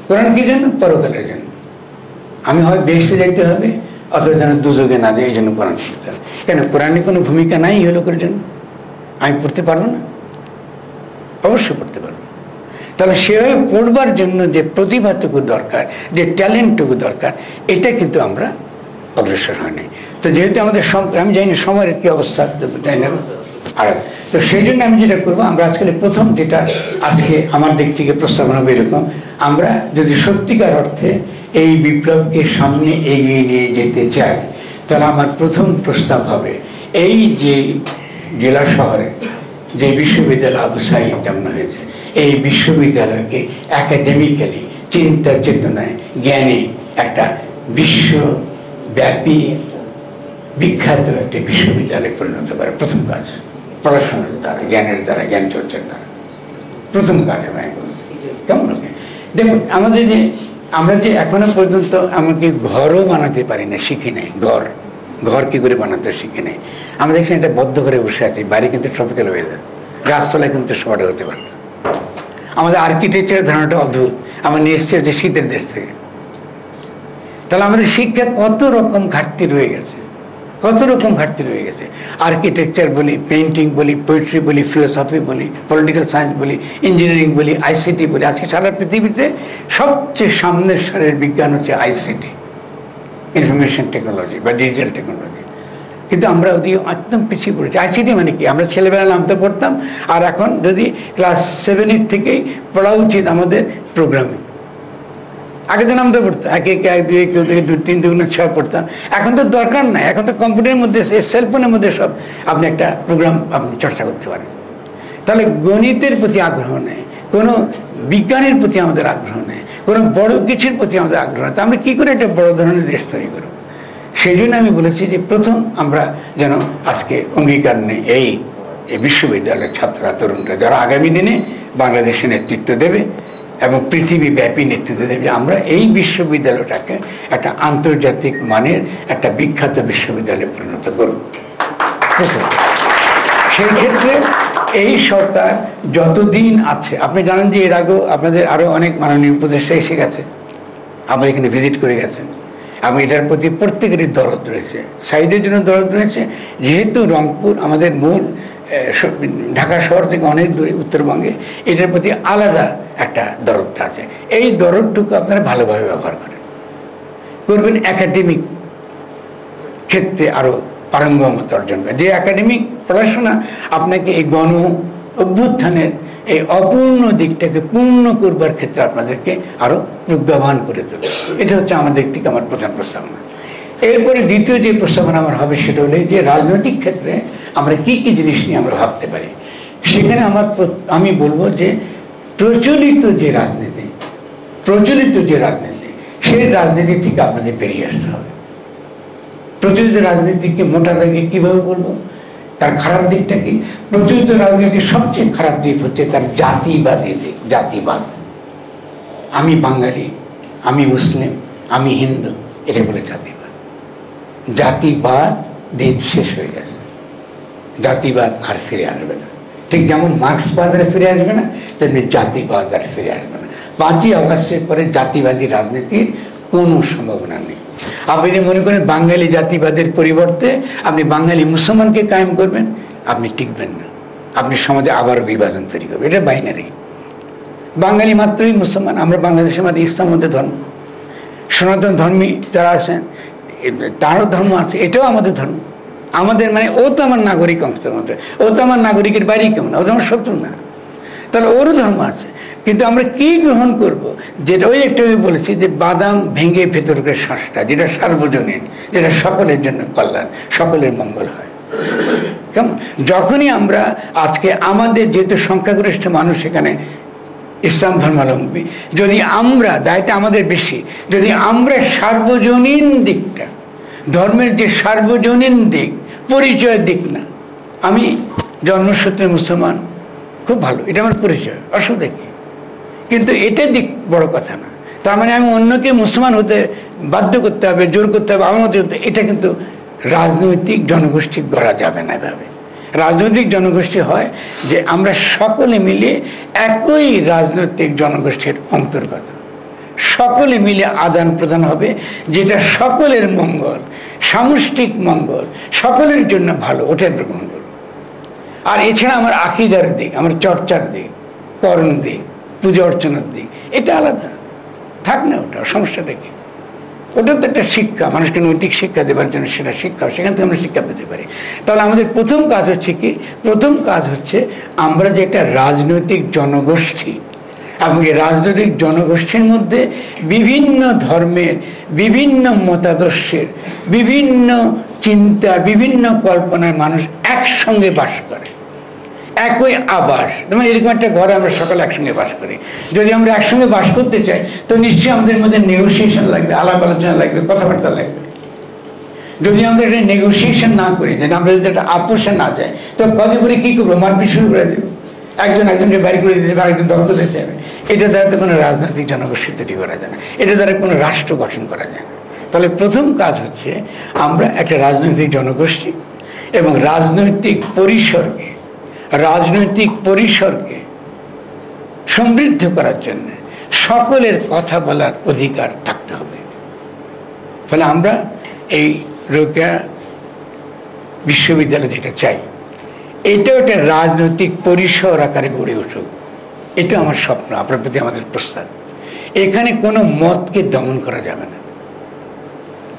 কোরআন কি জন্য? পরকালের জন্য। আমি হয় বেহেশতে যেতে হবে, অথবা যেন দুযোগে না যায়, এই জন্য কোরআন পড়তে হবে। কেন? কোরআনে কোনো ভূমিকা নাই ইহলোকের জন্য? আমি পড়তে পারবো না? অবশ্যই পড়তে পারবো। তাহলে সেভাবে পড়বার জন্য যে প্রতিভাটুকু দরকার, যে ট্যালেন্টটুকু দরকার, এটা কিন্তু আমরা অগ্রসর হয়নি। তো যেহেতু আমাদের আমি জানি না সময়ের কী অবস্থা, জানি না। আর তো সেই জন্য আমি যেটা করবো, আমরা আজকে প্রথম যেটা আজকে আমার দিক থেকে প্রস্তাবনা হবে এরকম, আমরা যদি সত্যিকার অর্থে এই বিপ্লবকে সামনে এগিয়ে নিয়ে যেতে চাই, তাহলে আমার প্রথম প্রস্তাব হবে, এই যে জেলা শহরে যে বিশ্ববিদ্যালয় আবু সাঈদ নামে হয়েছে, এই বিশ্ববিদ্যালয়কে একাডেমিক্যালি, চিন্তা চেতনায়, জ্ঞানে একটা বিশ্বব্যাপী বিখ্যাত একটা বিশ্ববিদ্যালয়ে পরিণত করে। প্রথম কাজ পড়াশোনার দ্বারা, জ্ঞানের দ্বারা, জ্ঞান চর্চার দ্বারা প্রথম কাজ আমি বলছি। কেমন হবে? দেখুন, আমরা যে এখনো পর্যন্ত এমনকি ঘরও বানাতে পারি না, শিখি নাই। ঘর কি করে বানাতে শিখি নাই। আমরা দেখছি একটা বদ্ধ ঘরে বসে আছি, বাড়ি কিন্তু ট্রপিক্যাল ওয়েদার, গাছতলায় কিন্তু সবাটা হতে পারত। আমাদের আর্কিটেকচারের ধারণাটা অদ্ভুত, আমরা নিয়ে এসেছি হচ্ছে শীতের দেশ থেকে। তাহলে আমাদের শিক্ষা কত রকম ঘাটতি রয়ে গেছে। কত রকম ঘাটতি রয়ে গেছে। আর্কিটেকচার বলি, পেইন্টিং বলি, পোয়েট্রি বলি, ফিলোসফি বলি, পলিটিক্যাল সায়েন্স বলি, ইঞ্জিনিয়ারিং বলি, আইসিটি বলি। আজকে সারা পৃথিবীতে সবচেয়ে সামনের সারের বিজ্ঞান হচ্ছে আইসিটি, ইনফরমেশন টেকনোলজি বা ডিজিটাল টেকনোলজি। কিন্তু আমরা ওদিকে একদম পিছিয়ে পড়েছি। আইসিটি মানে কি? আমরা ছেলেবেলা নামতে পড়তাম, আর এখন যদি ক্লাস 7-8 থেকেই পড়া উচিত আমাদের প্রোগ্রামিং। আগে তো নামতে পড়তাম 1 1 1 2 কেউ থেকে 2 3 2 6 পড়তাম। এখন তো দরকার নাই, এখন তো কম্পিউটারের মধ্যে, সেলফোনের মধ্যে সব আপনি একটা প্রোগ্রাম আপনি চর্চা করতে পারেন। তাহলে গণিতের প্রতি আগ্রহ নেই, কোনো বিজ্ঞানের প্রতি আমাদের আগ্রহ নেই, কোনো বড় কিছুর প্রতি আমাদের আগ্রহ নেই। তা আমরা কী করে একটা বড় ধরনের দেশ তৈরি করব? সেই জন্য আমি বলেছি যে প্রথম আমরা যেন আজকে অঙ্গীকার নেই এই বিশ্ববিদ্যালয়ের ছাত্ররা, তরুণরা, যারা আগামী দিনে বাংলাদেশে নেতৃত্ব দেবে এবং পৃথিবীব্যাপী নেতৃত্ব দেবে, আমরা এই বিশ্ববিদ্যালয়টাকে একটা আন্তর্জাতিক মানের একটা বিখ্যাত বিশ্ববিদ্যালয়ে পরিণত করব। প্রথম সেই ক্ষেত্রে এই সরকার যতদিন আছে, আপনি জানেন যে এর আগেও আপনাদের আরও অনেক মাননীয় উপদেষ্টা এসে গেছে, আমরা এখানে ভিজিট করে গেছেন, এবং এটার প্রতি প্রত্যেকেরই দরদ রয়েছে। সাইদের জন্য দরদ রয়েছে, যেহেতু রংপুর আমাদের মূল ঢাকা শহর থেকে অনেক দূরে উত্তরবঙ্গে, এটার প্রতি আলাদা একটা দরদটা আছে। এই দরদটুকু আপনারা ভালোভাবে ব্যবহার করবেন, একাডেমিক ক্ষেত্রে আরও পারঙ্গমতা অর্জন করে। যে একাডেমিক পড়াশোনা আপনাকে এই গণ অভ্যুত্থানের এই অপূর্ণ দিকটাকে পূর্ণ করবার ক্ষেত্রে আপনাদেরকে আরও প্রজ্ঞাবান করে তোলে। এটা হচ্ছে আমাদের থেকে আমার প্রধান প্রস্তাবনা। এরপরে দ্বিতীয় যে প্রস্তাবনা আমার হবে সেটা হলে যে রাজনৈতিক ক্ষেত্রে আমরা কি কি জিনিস নিয়ে আমরা ভাবতে পারি। সেখানে আমি বলবো যে প্রচলিত যে রাজনীতি সেই রাজনীতি থেকে আপনাদের বেরিয়ে আসতে হবে। প্রচলিত রাজনীতিকে মোটা দাগে কীভাবে বলবো, তার খারাপ দিকটা কি? প্রচলিত রাজনীতির সবচেয়ে খারাপ দিক হচ্ছে তার জাতিবাদী দিক। জাতিবাদ, আমি বাঙালি, আমি মুসলিম, আমি হিন্দু, এটা বলে জাতিবাদ। জাতিবাদ দিন শেষ হয়ে গেছে, জাতিবাদ আর ফিরে আসবে না। ঠিক যেমন মার্ক্সবাদ আর ফিরে আসবে না, তেমনি জাতিবাদ আর ফিরে আসবে না। 5ই আগস্টের পরে জাতিবাদী রাজনীতির কোনো সম্ভাবনা নেই। আপনি যদি মনে করেন বাঙালি জাতিবাদের পরিবর্তে আপনি বাঙালি মুসলমানকে কায়েম করবেন, আপনি টিকবেন না, আপনি সমাজে আবারও বিভাজন তৈরি করবেন। এটা বাইনারি, বাঙালি মাত্রই মুসলমান। আমরা বাংলাদেশের মধ্যে ইসলাম মধ্যে ধর্ম, সনাতন ধর্মী যারা আছেন তারও ধর্ম আছে, এটাও আমাদের ধর্ম। আমাদের মানে ও তো আমার নাগরিক অংশের মতো, ও তো আমার নাগরিকের বাইরে কেউ না, ও তো আমার শত্রু না, তাহলে ওরও ধর্ম আছে। কিন্তু আমরা কি গ্রহণ করব? যেটা ওই একটা বলেছি যে বাদাম ভেঙে ভেতরকার শ্বাসটা, যেটা সার্বজনীন, যেটা সকলের জন্য কল্যাণ, সকলের মঙ্গল হয়। কেমন? যখনই আমরা আজকে আমাদের যেহেতু সংখ্যাগরিষ্ঠ মানুষ এখানে ইসলাম ধর্মাবলম্বী, যদি আমরা, দায়টা আমাদের বেশি, যদি আমরা সার্বজনীন দিকটা, ধর্মের যে সার্বজনীন দিক, পরিচয়ের দিক না, আমি জন্মসূত্রে মুসলমান, খুব ভালো, এটা আমার পরিচয়, অসুবিধা কি? কিন্তু এটা দিক বড় কথা না। তার মানে আমি অন্যকে মুসলমান হতে বাধ্য করতে হবে, জোর করতে হবে, আমার মতো, এটা কিন্তু রাজনৈতিক জনগোষ্ঠী গড়া যাবে না। এভাবে রাজনৈতিক জনগোষ্ঠী হয় যে আমরা সকলে মিলে একই রাজনৈতিক জনগোষ্ঠীর অন্তর্গত, সকলে মিলে আদান প্রদান হবে, যেটা সকলের মঙ্গল, সামষ্টিক মঙ্গল, সকলের জন্য ভালো, ওটা গ্রহণ করব। আর এছাড়া আমার আকিদার দিক, আমার চর্চার দিক, কর্ম দিক, পূজা অর্চনার দিক, এটা আলাদা থাক না, ওটা সমস্যাটা কি? ওটা তো একটা শিক্ষা, মানুষকে নৈতিক শিক্ষা দেওয়ার জন্য সেটা শিক্ষা, সেখান থেকে আমরা শিক্ষা পেতে পারি। তাহলে আমাদের প্রথম কাজ হচ্ছে কি? প্রথম কাজ হচ্ছে আমরা যে একটা রাজনৈতিক জনগোষ্ঠী, এবং এই রাজনৈতিক জনগোষ্ঠীর মধ্যে বিভিন্ন ধর্মের, বিভিন্ন মতাদর্শের, বিভিন্ন চিন্তা, বিভিন্ন কল্পনার মানুষ একসঙ্গে বাস করে, একই আবাস। যেমন এরকম একটা ঘরে আমরা সকলে একসঙ্গে বাস করি। যদি আমরা একসঙ্গে বাস করতে চাই তো নিশ্চয়ই আমাদের মধ্যে নেগোসিয়েশন লাগবে, আলাপ আলোচনা লাগবে, কথাবার্তা লাগবে। যদি আমরা এটা নেগোসিয়েশন না করি, যেটা আমরা যদি একটা আপোষে না যাই, তো কদিন করে কী করবো? মারপিট শুরু করে দেবো, একজন একজনকে বাড়ি করে দিতে, আরেকজন দল করতে চাইবে। এটা দ্বারা তো কোনো রাজনৈতিক জনগোষ্ঠী তৈরি করা যায় না, এটা দ্বারা কোনো রাষ্ট্র গঠন করা যায় না। তাহলে প্রথম কাজ হচ্ছে আমরা একটা রাজনৈতিক জনগোষ্ঠী এবং রাজনৈতিক পরিসরকে সমৃদ্ধ করার জন্য সকলের কথা বলার অধিকার থাকতে হবে। ফলে আমরা এই রোকেয়া বিশ্ববিদ্যালয় যেটা চাই, এটাও একটা রাজনৈতিক পরিসর আকারে গড়ে উঠুক, এটা আমার স্বপ্ন, আপনার প্রতি আমাদের প্রস্তাব। এখানে কোনো মতকে দমন করা যাবে না,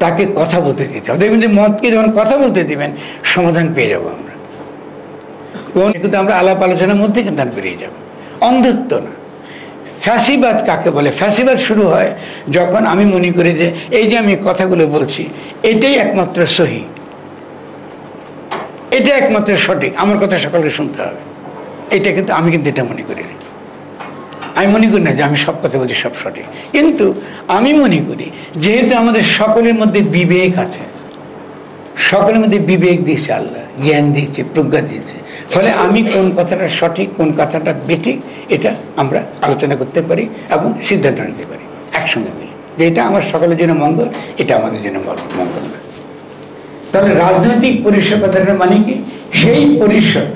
তাকে কথা বলতে দিতে হবে। দেখবেন যে মতকে যখন কথা বলতে দিবেন, সমাধান পেয়ে যাবো আমরা। কিন্তু আমরা আলাপ আলোচনার মধ্যে কিন্তু বেরিয়ে যাব, অন্ধত্ব না। ফ্যাসিবাদ কাকে বলে? ফ্যাসিবাদ শুরু হয় যখন আমি মনে করি যে এই যে আমি কথাগুলো বলছি এটাই একমাত্র সহি, এটা একমাত্র সঠিক, আমার কথা সকলকে শুনতে হবে, এটা কিন্তু আমি কিন্তু এটা মনে করি না। আমি মনে করি না যে আমি সব কথা বলছি সব সঠিক, কিন্তু আমি মনে করি যেহেতু আমাদের সকলের মধ্যে বিবেক আছে, সকলের মধ্যে বিবেক দিয়েছে আল্লাহ, জ্ঞান দিয়েছে, প্রজ্ঞা দিয়েছে, ফলে আমি কোন কথাটা সঠিক কোন কথাটা বেঠিক এটা আমরা আলোচনা করতে পারি এবং সিদ্ধান্ত নিতে পারি একসঙ্গে মিলে, যে এটা আমার সকলের জন্য মঙ্গল, এটা আমাদের জন্য মঙ্গল না। তাহলে রাজনৈতিক পরিসর কথাটা মানে কি? সেই পরিসর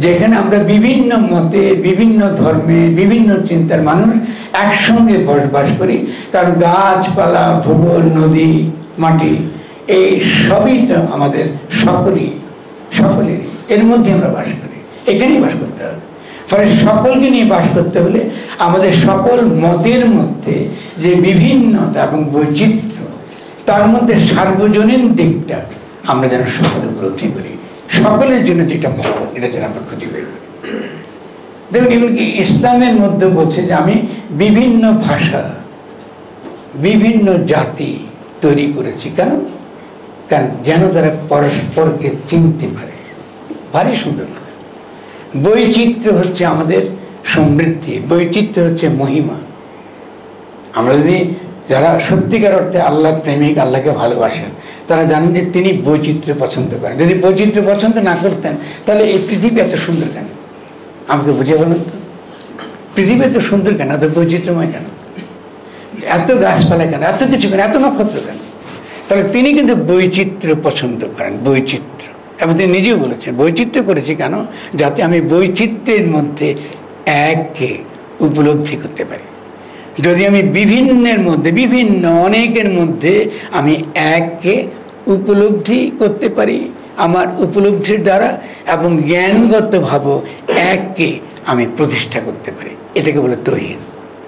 যেখানে আমরা বিভিন্ন মতে, বিভিন্ন ধর্মে, বিভিন্ন চিন্তার মানুষ একসঙ্গে বসবাস করি। কারণ গাছপালা, ভূগোল, নদী, মাটি এই সবই তো আমাদের সকলেরই, এর মধ্যে আমরা বাস করি, এখানেই বাস করতে হবে। ফলে সকলকে নিয়ে বাস করতে হলে আমাদের সকল মতের মধ্যে যে বিভিন্নতা এবং বৈচিত্র্য, তার মধ্যে সার্বজনীন দিকটা আমরা যেন সকলে উপলব্ধি করি, সকলের জন্য যেটা মঙ্গল এটা যেন আমরা খুঁজে বের করি। দেখুন, এমনকি ইসলামের মধ্যে বলছে যে আমি বিভিন্ন ভাষা, বিভিন্ন জাতি তৈরি করেছি। কেন? কারণ যেন তারা পরস্পরকে চিনতে পারে। ভারী সুন্দর কথা। বৈচিত্র্য হচ্ছে আমাদের সমৃদ্ধি, বৈচিত্র্য হচ্ছে মহিমা। আমরা যদি যারা সত্যিকার অর্থে আল্লাহ প্রেমিক, আল্লাহকে ভালোবাসেন, তারা জানেন যে তিনি বৈচিত্র্য পছন্দ করেন। যদি বৈচিত্র্য পছন্দ না করতেন তাহলে এই পৃথিবী এত সুন্দর কেন? আমাকে বুঝিয়ে বলেন তো, পৃথিবী এত সুন্দর কেন, এত বৈচিত্র্যময় কেন, এত গাছপালা কেন, এত কিছু কেন, এত নক্ষত্র কেন? তাহলে তিনি কিন্তু বৈচিত্র্য পছন্দ করেন, বৈচিত্র্য। এবং তিনি নিজেও বলেছেন বৈচিত্র্য করেছি কেন? যাতে আমি বৈচিত্র্যের মধ্যে এককে উপলব্ধি করতে পারি। যদি আমি বিভিন্নের মধ্যে, বিভিন্ন অনেকের মধ্যে আমি এককে উপলব্ধি করতে পারি আমার উপলব্ধির দ্বারা, এবং জ্ঞানগতভাবে এককে আমি প্রতিষ্ঠা করতে পারি, এটাকে বলে তৌহিদ।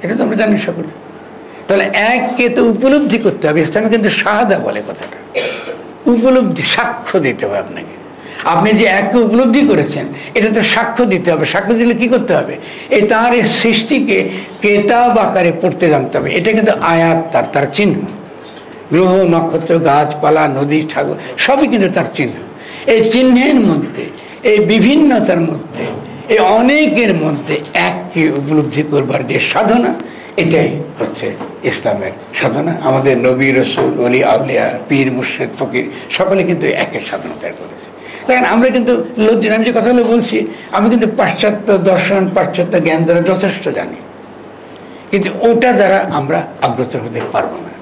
এটা তো আমরা জানি সকলে। তাহলে এককে তো উপলব্ধি করতে হবে। ইসলামে কিন্তু শাহাদা বলে কথাটা, উপলব্ধি, সাক্ষ্য দিতে হবে আপনাকে। আপনি যে এককে উপলব্ধি করেছেন এটা তো সাক্ষ্য দিতে হবে। সাক্ষ্য দিলে কি করতে হবে? এই তার এই সৃষ্টিকে কেতাব আকারে পড়তে জানতে হবে। এটা কিন্তু আয়াত, তার চিহ্ন। গ্রহ, নক্ষত্র, গাছপালা, নদী, ঠাকুর সবই কিন্তু তার চিহ্ন। এই চিহ্নের মধ্যে, এই বিভিন্নতার মধ্যে, এই অনেকের মধ্যে এককে উপলব্ধি করবার যে সাধনা, এটাই হচ্ছে ইসলামের সাধনা। আমাদের নবী, রসুল, ওলি, আউলিয়া, পীর, মুর্শিদ, ফকির সকলে কিন্তু একের সাধনা তৈরি করেছে। দেখেন, আমরা কিন্তু লজ্জিত, আমি যে কথাগুলো বলছি, আমি কিন্তু পাশ্চাত্য দর্শন, পাশ্চাত্য জ্ঞান দ্বারা যথেষ্ট জানি, কিন্তু ওটা দ্বারা আমরা অগ্রসর হতে পারবো না।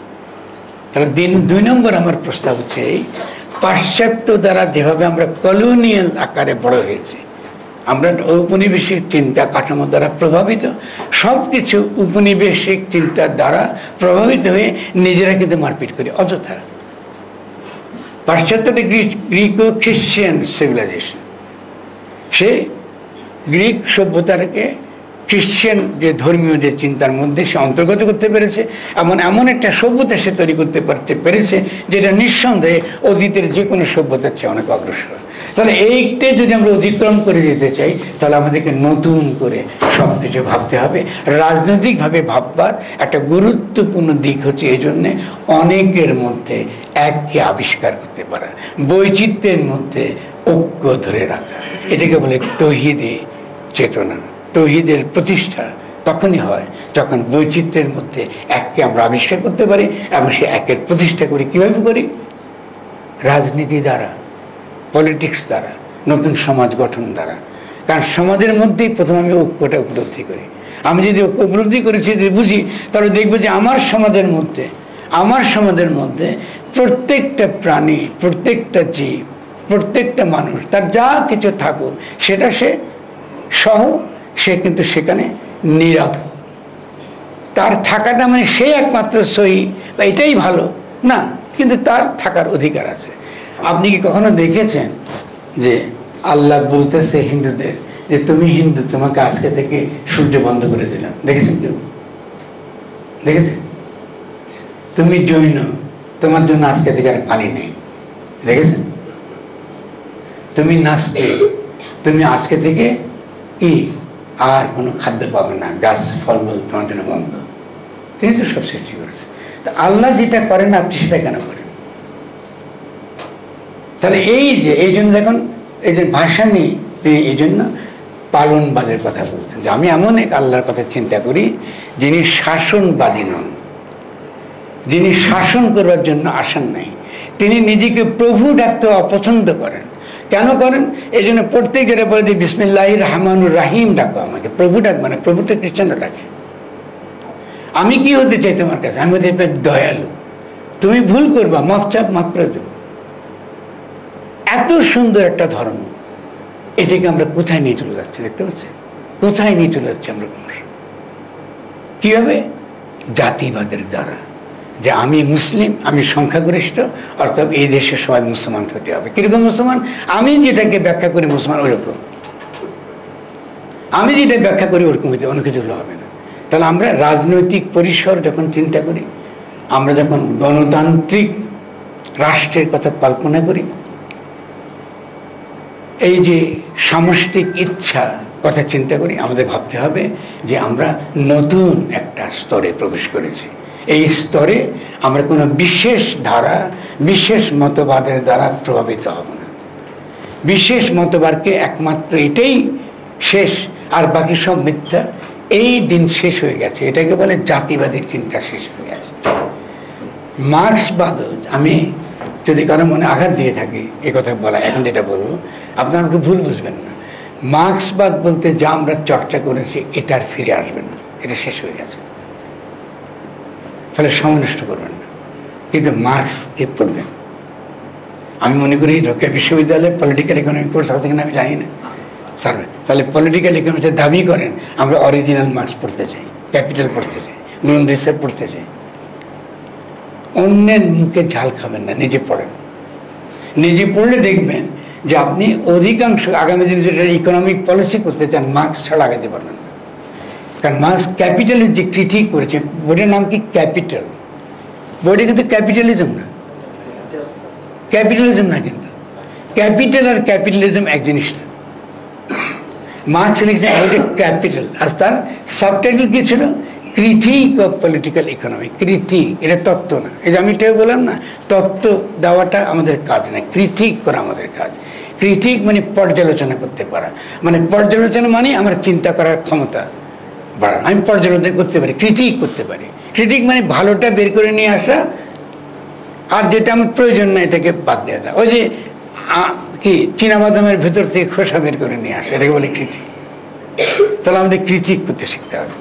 তাহলে 2 নম্বর আমার প্রস্তাব হচ্ছে এই, পাশ্চাত্য দ্বারা যেভাবে আমরা কলোনিয়াল আকারে বড় হয়েছি, আমরা ঔপনিবেশিক চিন্তা কাঠামো দ্বারা প্রভাবিত, সব কিছু উপনিবেশিক চিন্তার দ্বারা প্রভাবিত হয়ে নিজেরা কিন্তু মারপিট করি অযথা। পাশ্চাত্যটা গ্রিকো খ্রিশ্চান সিভিলাইজেশন, সে গ্রিক সভ্যতাকে খ্রিশ্চান যে ধর্মীয় যে চিন্তার মধ্যে সে অন্তর্গত করতে পেরেছে, এমন একটা সভ্যতা সে তৈরি করতে পেরেছে যেটা নিঃসন্দেহে অতীতের যে কোনো সভ্যতার চেয়ে অনেক অগ্রসর। তাহলে এইটা যদি আমরা অতিক্রম করে যেতে চাই, তাহলে আমাদেরকে নতুন করে সব কিছু ভাবতে হবে। রাজনৈতিকভাবে ভাববার একটা গুরুত্বপূর্ণ দিক হচ্ছে এই জন্যে অনেকের মধ্যে এককে আবিষ্কার করতে পারা, বৈচিত্র্যের মধ্যে ঐক্য ধরে রাখা, এটাকে বলে তৌহিদে চেতনা। তৌহিদের প্রতিষ্ঠা তখনই হয় যখন বৈচিত্র্যের মধ্যে এককে আমরা আবিষ্কার করতে পারি, এবং সে একের প্রতিষ্ঠা করি। কীভাবে করি? রাজনীতি দ্বারা, পলিটিক্স দ্বারা, নতুন সমাজ গঠন দ্বারা। কারণ সমাজের মধ্যেই প্রথম আমি ঐক্যটা উপলব্ধি করি। আমি যদি ঐক্য উপলব্ধি করেছি, যদি বুঝি, তাহলে দেখবো যে আমার সমাজের মধ্যে প্রত্যেকটা প্রাণী, প্রত্যেকটা জীব, প্রত্যেকটা মানুষ, তার যা কিছু থাকুক সেটা সে কিন্তু সেখানে নিরাপদ। তার থাকাটা মানে সে একমাত্র সহি বা এটাই ভালো না, কিন্তু তার থাকার অধিকার আছে। আপনি কি কখনো দেখেছেন যে আল্লাহ বলতেছে হিন্দুদের যে তুমি হিন্দু, তোমাকে আজকে থেকে সূর্য বন্ধ করে দিলাম। দেখেছেন কেউ? দেখেছেন? তুমি জৈন, তোমার জন্য আজকে থেকে আর পানি নেই। দেখেছেন? তুমি নাস্তিক, তুমি আজকে থেকে কি আর কোনো খাদ্য পাবে না, গাছ ফলমূল তোমার জন্য বন্ধ। তিনি তো সব সৃষ্টি করেছেন। তো আল্লাহ যেটা করেন আপনি সেটা কেন করেন? তাহলে এই জন্য দেখুন, এই যে ভাষা নেই, তিনি এই জন্য পালনবাদের কথা বলতেন যে আমি এমন এক আল্লাহর কথা চিন্তা করি যিনি শাসনবাদী নন, যিনি শাসন করবার জন্য আসেন নাই। তিনি নিজেকে প্রভু ডাকতে অপছন্দ করেন। কেন করেন? এই জন্য প্রত্যেক যেটা বলে যে বিসমিল্লাহির রহমানুর রাহিম ডাকো আমাকে, প্রভু ডাকবে না। প্রভুটা খ্রিস্টানরা ডাকে। আমি কি হতে চাই তোমার কাছে? আমি হতে চাই দয়ালু। তুমি ভুল করবা, মাফ করে দেবো। এত সুন্দর একটা ধর্ম, এটাকে আমরা কোথায় নিয়ে চলে যাচ্ছি দেখতে পাচ্ছি? কোথায় নিয়ে চলে যাচ্ছি আমরা? কিভাবে? জাতিবাদের দ্বারা, যে আমি মুসলিম, আমি সংখ্যাগরিষ্ঠ, অর্থাৎ এই দেশের সবাই মুসলমান হতে হবে। কিরকম মুসলমান? আমি যেটাকে ব্যাখ্যা করি মুসলমান ওরকম, আমি যেটা ব্যাখ্যা করি ওরকম হইতে, অন্য কিছু হবে না। তাহলে আমরা রাজনৈতিক পরিসর যখন চিন্তা করি, আমরা যখন গণতান্ত্রিক রাষ্ট্রের কথা কল্পনা করি, এই যে সামষ্টিক ইচ্ছা কথা চিন্তা করি, আমাদের ভাবতে হবে যে আমরা নতুন একটা স্তরে প্রবেশ করেছি। এই স্তরে আমরা কোনো বিশেষ ধারা, বিশেষ মতবাদের দ্বারা প্রভাবিত হব না। বিশেষ মতবাদকে একমাত্র এটাই শেষ, আর বাকি সব মিথ্যা। এই দিন শেষ হয়ে গেছে, এটাকে বলে জাতিবাদী চিন্তা শেষ হয়ে গেছে। মার্ক্সবাদ, আমি যদি কারো মনে আঘাত দিয়ে থাকি এ কথা বলা, এখন যেটা বলবো আপনারা আমাকে ভুল বুঝবেন না। মার্ক্সবাদ বলতে যা আমরা চর্চা করেছি এটা আর ফিরে আসবেন না, এটা শেষ হয়ে গেছে। ফলে সময় নষ্ট করবেন না, কিন্তু মার্ক্সকে পড়বেন। আমি মনে করি ঢাকা বিশ্ববিদ্যালয়ে পলিটিক্যাল ইকোনমি কোর্স আছে কিনা আমি জানি না স্যার। তাহলে পলিটিক্যাল ইকোনমিতে দাবি করেন আমরা অরিজিনাল মার্ক্স পড়তে চাই, ক্যাপিটাল পড়তে চাই, গ্রন্থের পড়তে চাই। অন্যের মুখে ঝাল খাবেন না, নিজে পড়েন। নিজে পড়লে দেখবেন যে আপনি অধিকাংশ আগামী দিনে যেটা ইকোনমিক পলিসি করতে চান মার্ক্স ছাড়া আগাতে পারবেন না। কারণ মার্ক্স ক্যাপিটালের যে ক্রিটিক করেছে, বইটার নাম কি? ক্যাপিটাল। বইটা কিন্তু ক্যাপিটালিজম না, ক্যাপিটালিজম না, কিন্তু ক্যাপিটাল আর ক্যাপিটালিজম এক জিনিস না। মার্ক্স লিখেছেন এটা ক্যাপিটাল, আর তার সাবটাইটেল কি ছিল? Critique of political economy. Critique, এটা তত্ত্ব না। এই যে আমি এটাও বললাম না, তত্ত্ব দেওয়াটা আমাদের কাজ না, ক্রিটিক করা আমাদের কাজ। ক্রিটিক মানে পর্যালোচনা করতে পারা, মানে পর্যালোচনা মানে আমার চিন্তা করার ক্ষমতা বাড়ানো। আমি পর্যালোচনা করতে পারি, ক্রিটিক করতে পারি। ক্রিটিক মানে ভালোটা বের করে নিয়ে আসা, আর যেটা আমার প্রয়োজন না এটাকে বাদ দিয়ে দেওয়া। ওই যে কি চীনাবাদামের ভেতর থেকে খোসা বের করে নিয়ে আসা, এটাকে বলে ক্রিটিক। তাহলে আমাদের ক্রিটিক করতে শিখতে হবে।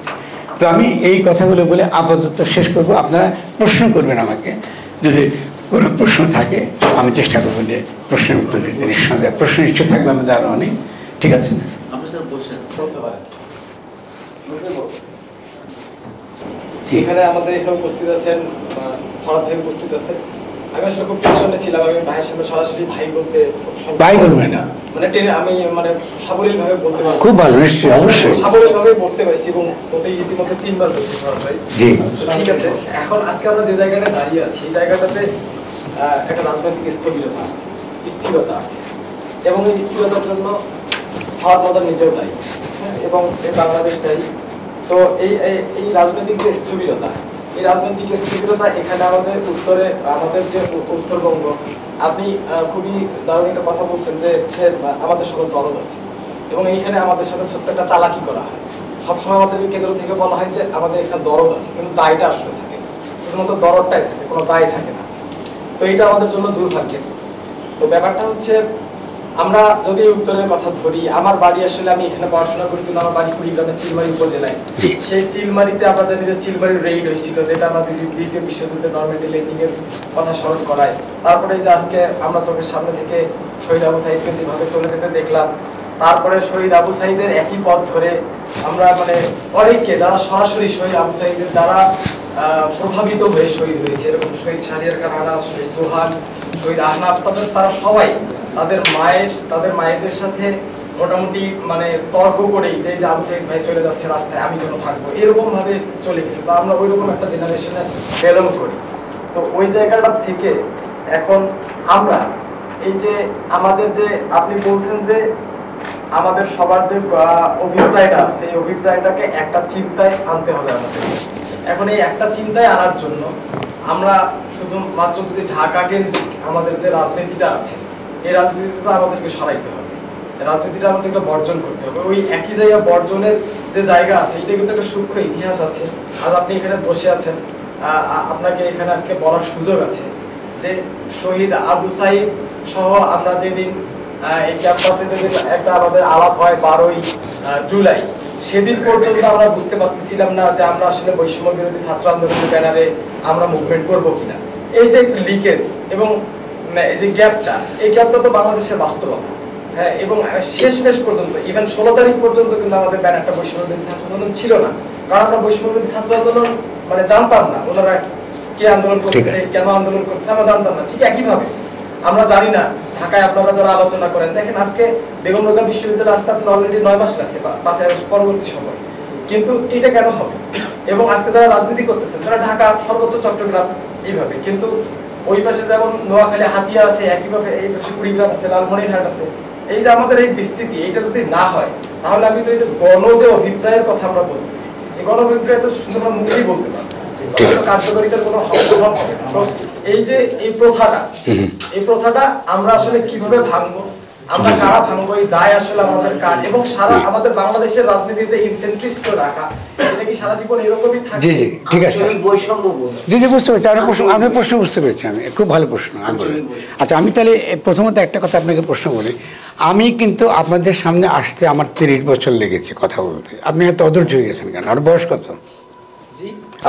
তো আমি এই কথাগুলো বলে আপাতত শেষ করব। আপনারা প্রশ্ন করবেন আমাকে, যদি কোনো প্রশ্ন থাকে আমি চেষ্টা করবো যে প্রশ্নের উত্তর দিতে। নিঃসন্দেহে প্রশ্ন নিশ্চয় থাকবে আমাদের আরো অনেক, ঠিক আছে না? এখানে আমাদের এখানে উপস্থিত আছেন, ফরাদ ভাই উপস্থিত আছেন। আমি আসলে খুব টেনশনে ছিলাম, আমি ভাইয়ের সামনে সরাসরি ভাই বলতে ভাই বলবেন না, মানে আমি মানে সাবলীল ভাবে বলতে পারবো। খুব ভালো, নিশ্চয়ই, অবশ্যই সাবলীল ভাবে বলতে পারছি এবং ওতে ইতিমধ্যে 3 বার বলছি ফরাদ ভাই। ঠিক আছে, এখন আজকে আমরা যে জায়গাটা দাঁড়িয়ে আছি এই জায়গাটাতে একটা রাজনৈতিক স্থবিরতা আছে, স্থিরতা আছে, এবং এই স্থিরতার জন্য ফরাদ মজার নিজেও দায়ী এবং এই বাংলাদেশ দায়ী। তো এই রাজনৈতিক যে স্থবিরতা, এই রাজনৈতিক স্থবিরতা এখানে আমাদের উত্তরে, আমাদের যে উত্তরবঙ্গ, আপনি খুবই দারুণ একটা কথা বলছেন যে আমাদের সবার দরদ আছে এবং এইখানে আমাদের সাথে ছোট্ট একটা চালাকি করা হয়। সবসময় আমাদের কেন্দ্র থেকে বলা হয় যে আমাদের এখানে দরদ আছে, কিন্তু দায়টা আসলে থাকে না, শুধুমাত্র দরদটাই থাকে, কোনো দায় থাকে না। তো এটা আমাদের জন্য দুর্ভাগ্যের। তো ব্যাপারটা হচ্ছে, আমরা যদি উত্তরের কথা ধরি, আমার বাড়ি আসলে আমি এখানে পড়াশোনা করি, কিন্তু আমার বাড়ি কুড়িগ্রামের চিলমারি উপজেলায়। সেই চিলমারিতে আমরা জানি যে চিলমারির রেইড হয়েছিল, যেটা আমাদের দ্বিতীয় বিশ্বযুদ্ধে নরম্যান্ডি ল্যান্ডিং এর কথা স্মরণ করায়। তারপরে যে আজকে আমরা চোখের সামনে থেকে শহীদ আবু সাঈদকে যেভাবে চলে যেতে দেখলাম, তারপরে শহীদ আবু সাঈদের একই পথ ধরে আমরা মানে অনেককে যারা সরাসরি শহীদ আবু সাঈদের দ্বারা প্রভাবিত হয়ে শহীদ হয়েছে, এরকম শহীদ শাহরিয়ার খান আনাস, শহীদ জোহান, শহীদ আহনাফ, তারা সবাই তাদের মায়েদের সাথে মোটামুটি মানে তর্ক করেই যে আবু সাইদ ভাই চলে যাচ্ছে রাস্তায়, আমি কেন থাকবো, এরকম ভাবে চলে গেছে। তো আমরা ওইরকম একটা জেনারেশনে বিলং করি। তো ওই জায়গাটা থেকে এখন আমরা এই যে আমাদের যে আপনি বলছেন যে আমাদের সবার যে অভিপ্রায়টা আছে, এই অভিপ্রায়টাকে একটা চিন্তায় আনতে হবে আমাদের। এখন এই একটা চিন্তায় আনার জন্য আমরা শুধু মাত্র যদি ঢাকা কেন্দ্রিক আমাদের যে রাজনীতিটা আছে, এই রাজনীতিটা আমাদেরকে সরাইতে হবে, রাজনীতিটা আমাদেরকে বর্জন করতে হবে। ওই একই জায়গা বর্জনের যে জায়গা আছে, এটা কিন্তু একটা সূক্ষ্ম ইতিহাস আছে। আজ আপনি এখানে বসে আছেন, আপনাকে এখানে আজকে বলার সুযোগ আছে যে শহীদ আবু সাইদ সহ আমরা যেদিন এই ক্যাম্পাসে যেদিন একটা আমাদের আলাপ হয় 12ই জুলাই, সেদিন পর্যন্ত আমরা বুঝতে পারতেছিলাম না যে আমরা আসলে বৈষম্য বিরোধী ছাত্র আন্দোলনের ব্যানারে আমরা মুভমেন্ট করবো কিনা। এই যে লিকেজ এবং এই যে গ্যাপটা, এই গ্যাপটা তো বাংলাদেশের বাস্তবতা। হ্যাঁ, এবং শেষ পর্যন্ত ইভেন 16 তারিখ পর্যন্ত কিন্তু আমাদের ব্যানারটা বৈষম্য বিরোধী ছাত্র আন্দোলন ছিল না, কারণ আমরা বৈষম্য বিরোধী ছাত্র আন্দোলন মানে জানতাম না ওনারা কে আন্দোলন করছে, কেন আন্দোলন করছে আমরা জানতাম না। ঠিক একইভাবে আমরা জানি না ঢাকায় আপনারা যারা আলোচনা করেন, দেখেন আজকে বেগম রোকেয়া বিশ্ববিদ্যালয়ে আসতে আপনার অলরেডি 9 মাস লাগছে, 5 আগস্ট পরবর্তী সময়। কিন্তু এটা কেন হবে? এবং আজকে যারা রাজনীতি করতেছেন তারা ঢাকা, সর্বোচ্চ চট্টগ্রাম, এইভাবে। কিন্তু ওই পাশে যেমন নোয়াখালী, হাতিয়া আছে, একইভাবে এই পাশে কুড়িগ্রাম আছে, লালমনিরহাট আছে। এই যে আমাদের এই বিস্তৃতি, এইটা যদি না হয় তাহলে আমি তো এই যে যে অভিপ্রায়ের কথা আমরা বলতেছি, এই গণ অভিপ্রায় তো শুধু আমরা মুখেই বলতে পারবো, কার্যকরিতার কোনো অভাব হবে না। এই যে এই প্রথাটা আমরা আসলে কিভাবে ভাঙবো, আমরা কারা ভাঙবো, এই দায় আসলে আমাদের কাজ। এবং সারা আমাদের বাংলাদেশের রাজনীতি যে ইনসেন্ট্রিস্ট রাখা, এটা কি সারা জীবন এরকমই থাকবে? জি জি, ঠিক আছে, বৈষম্য জি জি, বুঝতে পেরেছি। আপনার প্রশ্ন বুঝতে পেরেছি আমি, খুব ভালো প্রশ্ন। আচ্ছা, আমি তাহলে প্রথমত একটা কথা আপনাকে প্রশ্ন বলি। আমি কিন্তু আপনাদের সামনে আসতে আমার 30 বছর লেগেছে কথা বলতে। আপনি এত অধৈর্য হয়ে গেছেন কেন? আর বয়স কত?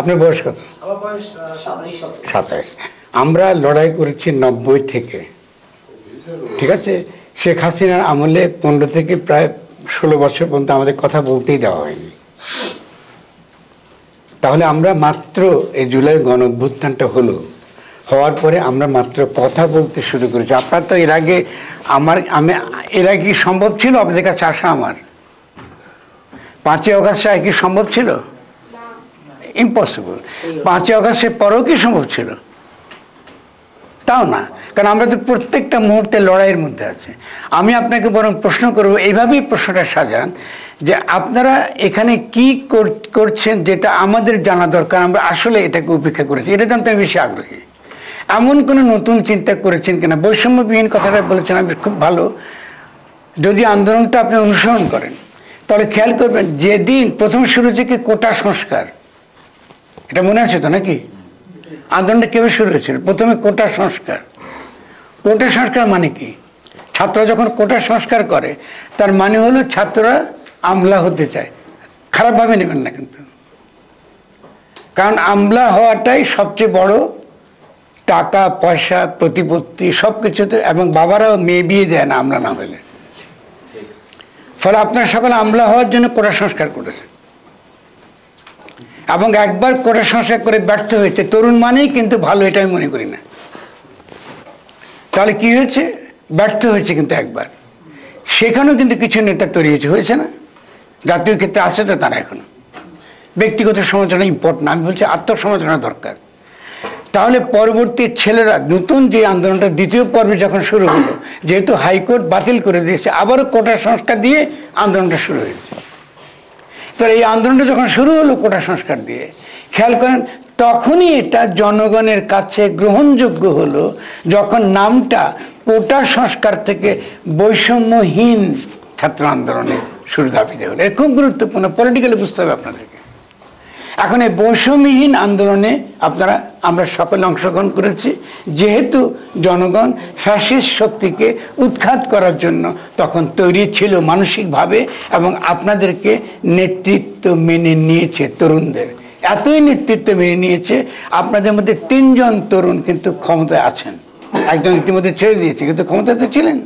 আপনার বয়স কত? আমার বয়স 27। আমরা লড়াই করেছি 90 থেকে, ঠিক আছে? শেখ হাসিনার আমলে 15 থেকে প্রায় 16 বছর পর্যন্ত আমাদের কথা বলতেই দেওয়া হয়নি। তাহলে আমরা মাত্র এই জুলাই গণ অভ্যুত্থানটা হওয়ার পরে আমরা মাত্র কথা বলতে শুরু করেছি। আপনার তো এর আগে এর আগে কি সম্ভব ছিল আপনাদের কাছে আসা? আমার 5ই অগাস্ট কি সম্ভব ছিল? ইম্পসিবল। 5ই অগাস্টের পরেও কি সম্ভব ছিল? তাও না, কারণ আমরা তো প্রত্যেকটা মুহূর্তে লড়াইয়ের মধ্যে আছি। আমি আপনাকে বরং প্রশ্ন করবো, এইভাবেই প্রশ্নটা সাজান যে আপনারা এখানে কি করছেন যেটা আমাদের জানা দরকার, আমরা আসলে এটাকে উপেক্ষা করেছি, এটা জানতে আমি বেশি আগ্রহী। এমন কোনো নতুন চিন্তা করেছেন কিনা? বৈষম্যবিহীন কথাটা বলেছেন, আমি খুব ভালো। যদি আন্দোলনটা আপনি অনুসরণ করেন তাহলে খেয়াল করবেন, যেদিন প্রথম শুরু থেকে কোটা সংস্কার, এটা মনে আছে তো নাকি? আন্দোলনটা কীভাবে শুরু হয়েছিল? প্রথমে কোটা সংস্কার। কোটা সংস্কার মানে কি? ছাত্ররা যখন কোটা সংস্কার করে তার মানে হলো ছাত্ররা আমলা হতে চায়। খারাপভাবে নেবেন না কিন্তু, কারণ আমলা হওয়াটাই সবচেয়ে বড় টাকা পয়সা প্রতিপত্তি সব কিছুতে, এবং বাবারাও মেয়ে বিয়ে দেয় না আমলা না হলে। ফলে আপনারা সকলে আমলা হওয়ার জন্য কোটা সংস্কার করেছে, এবং একবার কোটা সংস্কার করে ব্যর্থ হয়েছে। তরুণ মানেই কিন্তু ভালো, এটা আমি মনে করি না। তাহলে কি হয়েছে? ব্যর্থ হয়েছে কিন্তু একবার। সেখানেও কিন্তু কিছু নেতা তৈরি হয়েছে না? জাতীয় ক্ষেত্রে আছে তো তারা এখনো। ব্যক্তিগত সমালোচনা ইম্পর্টেন্ট, আমি বলছি আত্মসমালোচনা দরকার। তাহলে পরবর্তী ছেলেরা নতুন যে আন্দোলনটা দ্বিতীয় পর্বে যখন শুরু হলো, যেহেতু হাইকোর্ট বাতিল করে দিয়েছে, আবারও কোটা সংস্কার দিয়ে আন্দোলনটা শুরু হয়েছে। তো এই আন্দোলনটা যখন শুরু হলো কোটা সংস্কার দিয়ে, খেয়াল করেন তখনই এটা জনগণের কাছে গ্রহণযোগ্য হলো যখন নামটা কোটা সংস্কার থেকে বৈষম্যহীন ছাত্র আন্দোলনে শুরু দাবিতে হলো। এটা খুব গুরুত্বপূর্ণ, পলিটিক্যালি বুঝতে হবে আপনাদেরকে। এখন এই বৈষম্যহীন আন্দোলনে আমরা সকলে অংশগ্রহণ করেছি, যেহেতু জনগণ ফ্যাসিস্ট শক্তিকে উৎখাত করার জন্য তখন তৈরি ছিল মানসিকভাবে, এবং আপনাদেরকে নেতৃত্ব মেনে নিয়েছে। তরুণদের এতই নেতৃত্ব মেনে নিয়েছে, আপনাদের মধ্যে 3 জন তরুণ কিন্তু ক্ষমতায় আছেন। একজন ইতিমধ্যে ছেড়ে দিয়েছে, কিন্তু ক্ষমতায় তো ছিলেন।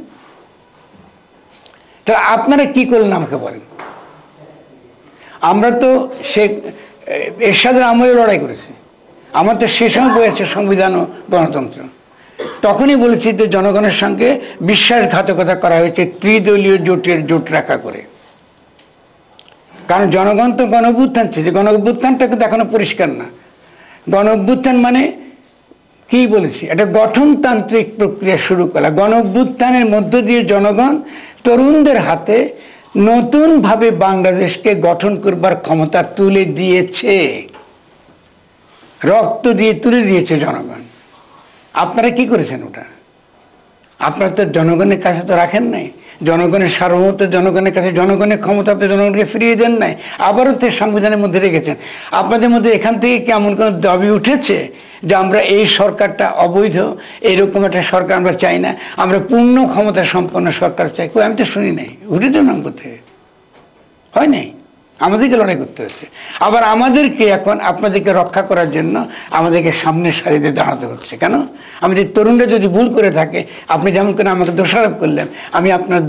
তাহলে আপনারা কি করলেন আমাকে বলেন? আমরা তো এরশাদের আমলে লড়াই করেছি। আমার তো সে সময় বই আছে সংবিধান ও গণতন্ত্র। তখনই বলেছি যে জনগণের সঙ্গে বিশ্বাসঘাতকতা করা হয়েছে ত্রিদলীয় জোট রাখা করে। কারণ জনগণ তো গণ অভ্যুত্থান চেয়েছে, গণ অভ্যুত্থানটা কিন্তু এখনো পরিষ্কার না। গণ অভ্যুত্থান মানে কি বলেছি, একটা গঠনতান্ত্রিক প্রক্রিয়া শুরু করা। গণ অভ্যুত্থানের মধ্য দিয়ে জনগণ তরুণদের হাতে নতুনভাবে বাংলাদেশকে গঠন করবার ক্ষমতা তুলে দিয়েছে, রক্ত দিয়ে তুলে দিয়েছে জনগণ। আপনারা কি করেছেন ওটা? আপনারা তো জনগণের কাছে তো রাখেন নাই, জনগণের সার্বভৌমত্ব জনগণের কাছে, জনগণের ক্ষমতা তো জনগণকে ফিরিয়ে দেন নাই, আবারও তো সংবিধানের মধ্যে রেখেছেন। আপনাদের মধ্যে এখান থেকে কি এমন কোনো দাবি উঠেছে যে আমরা এই সরকারটা অবৈধ, এইরকম একটা সরকার আমরা চাই না, আমরা পূর্ণ ক্ষমতা সম্পন্ন সরকার চাই? আমি তো শুনি নাই। উঠেছে নাম কোথায়? হয় নাই। আমাদেরকে লড়াই করতে হচ্ছে। আবার আমাদেরকে এখন আপনাদেরকে রক্ষা করার জন্য আমাদেরকে সামনের সারিতে দাঁড়াতে হচ্ছে। কেন? আমাদের তরুণরা যদি ভুল করে থাকে, আপনি যেমন করে আমাকে দোষারোপ করলেন, আমি আপনার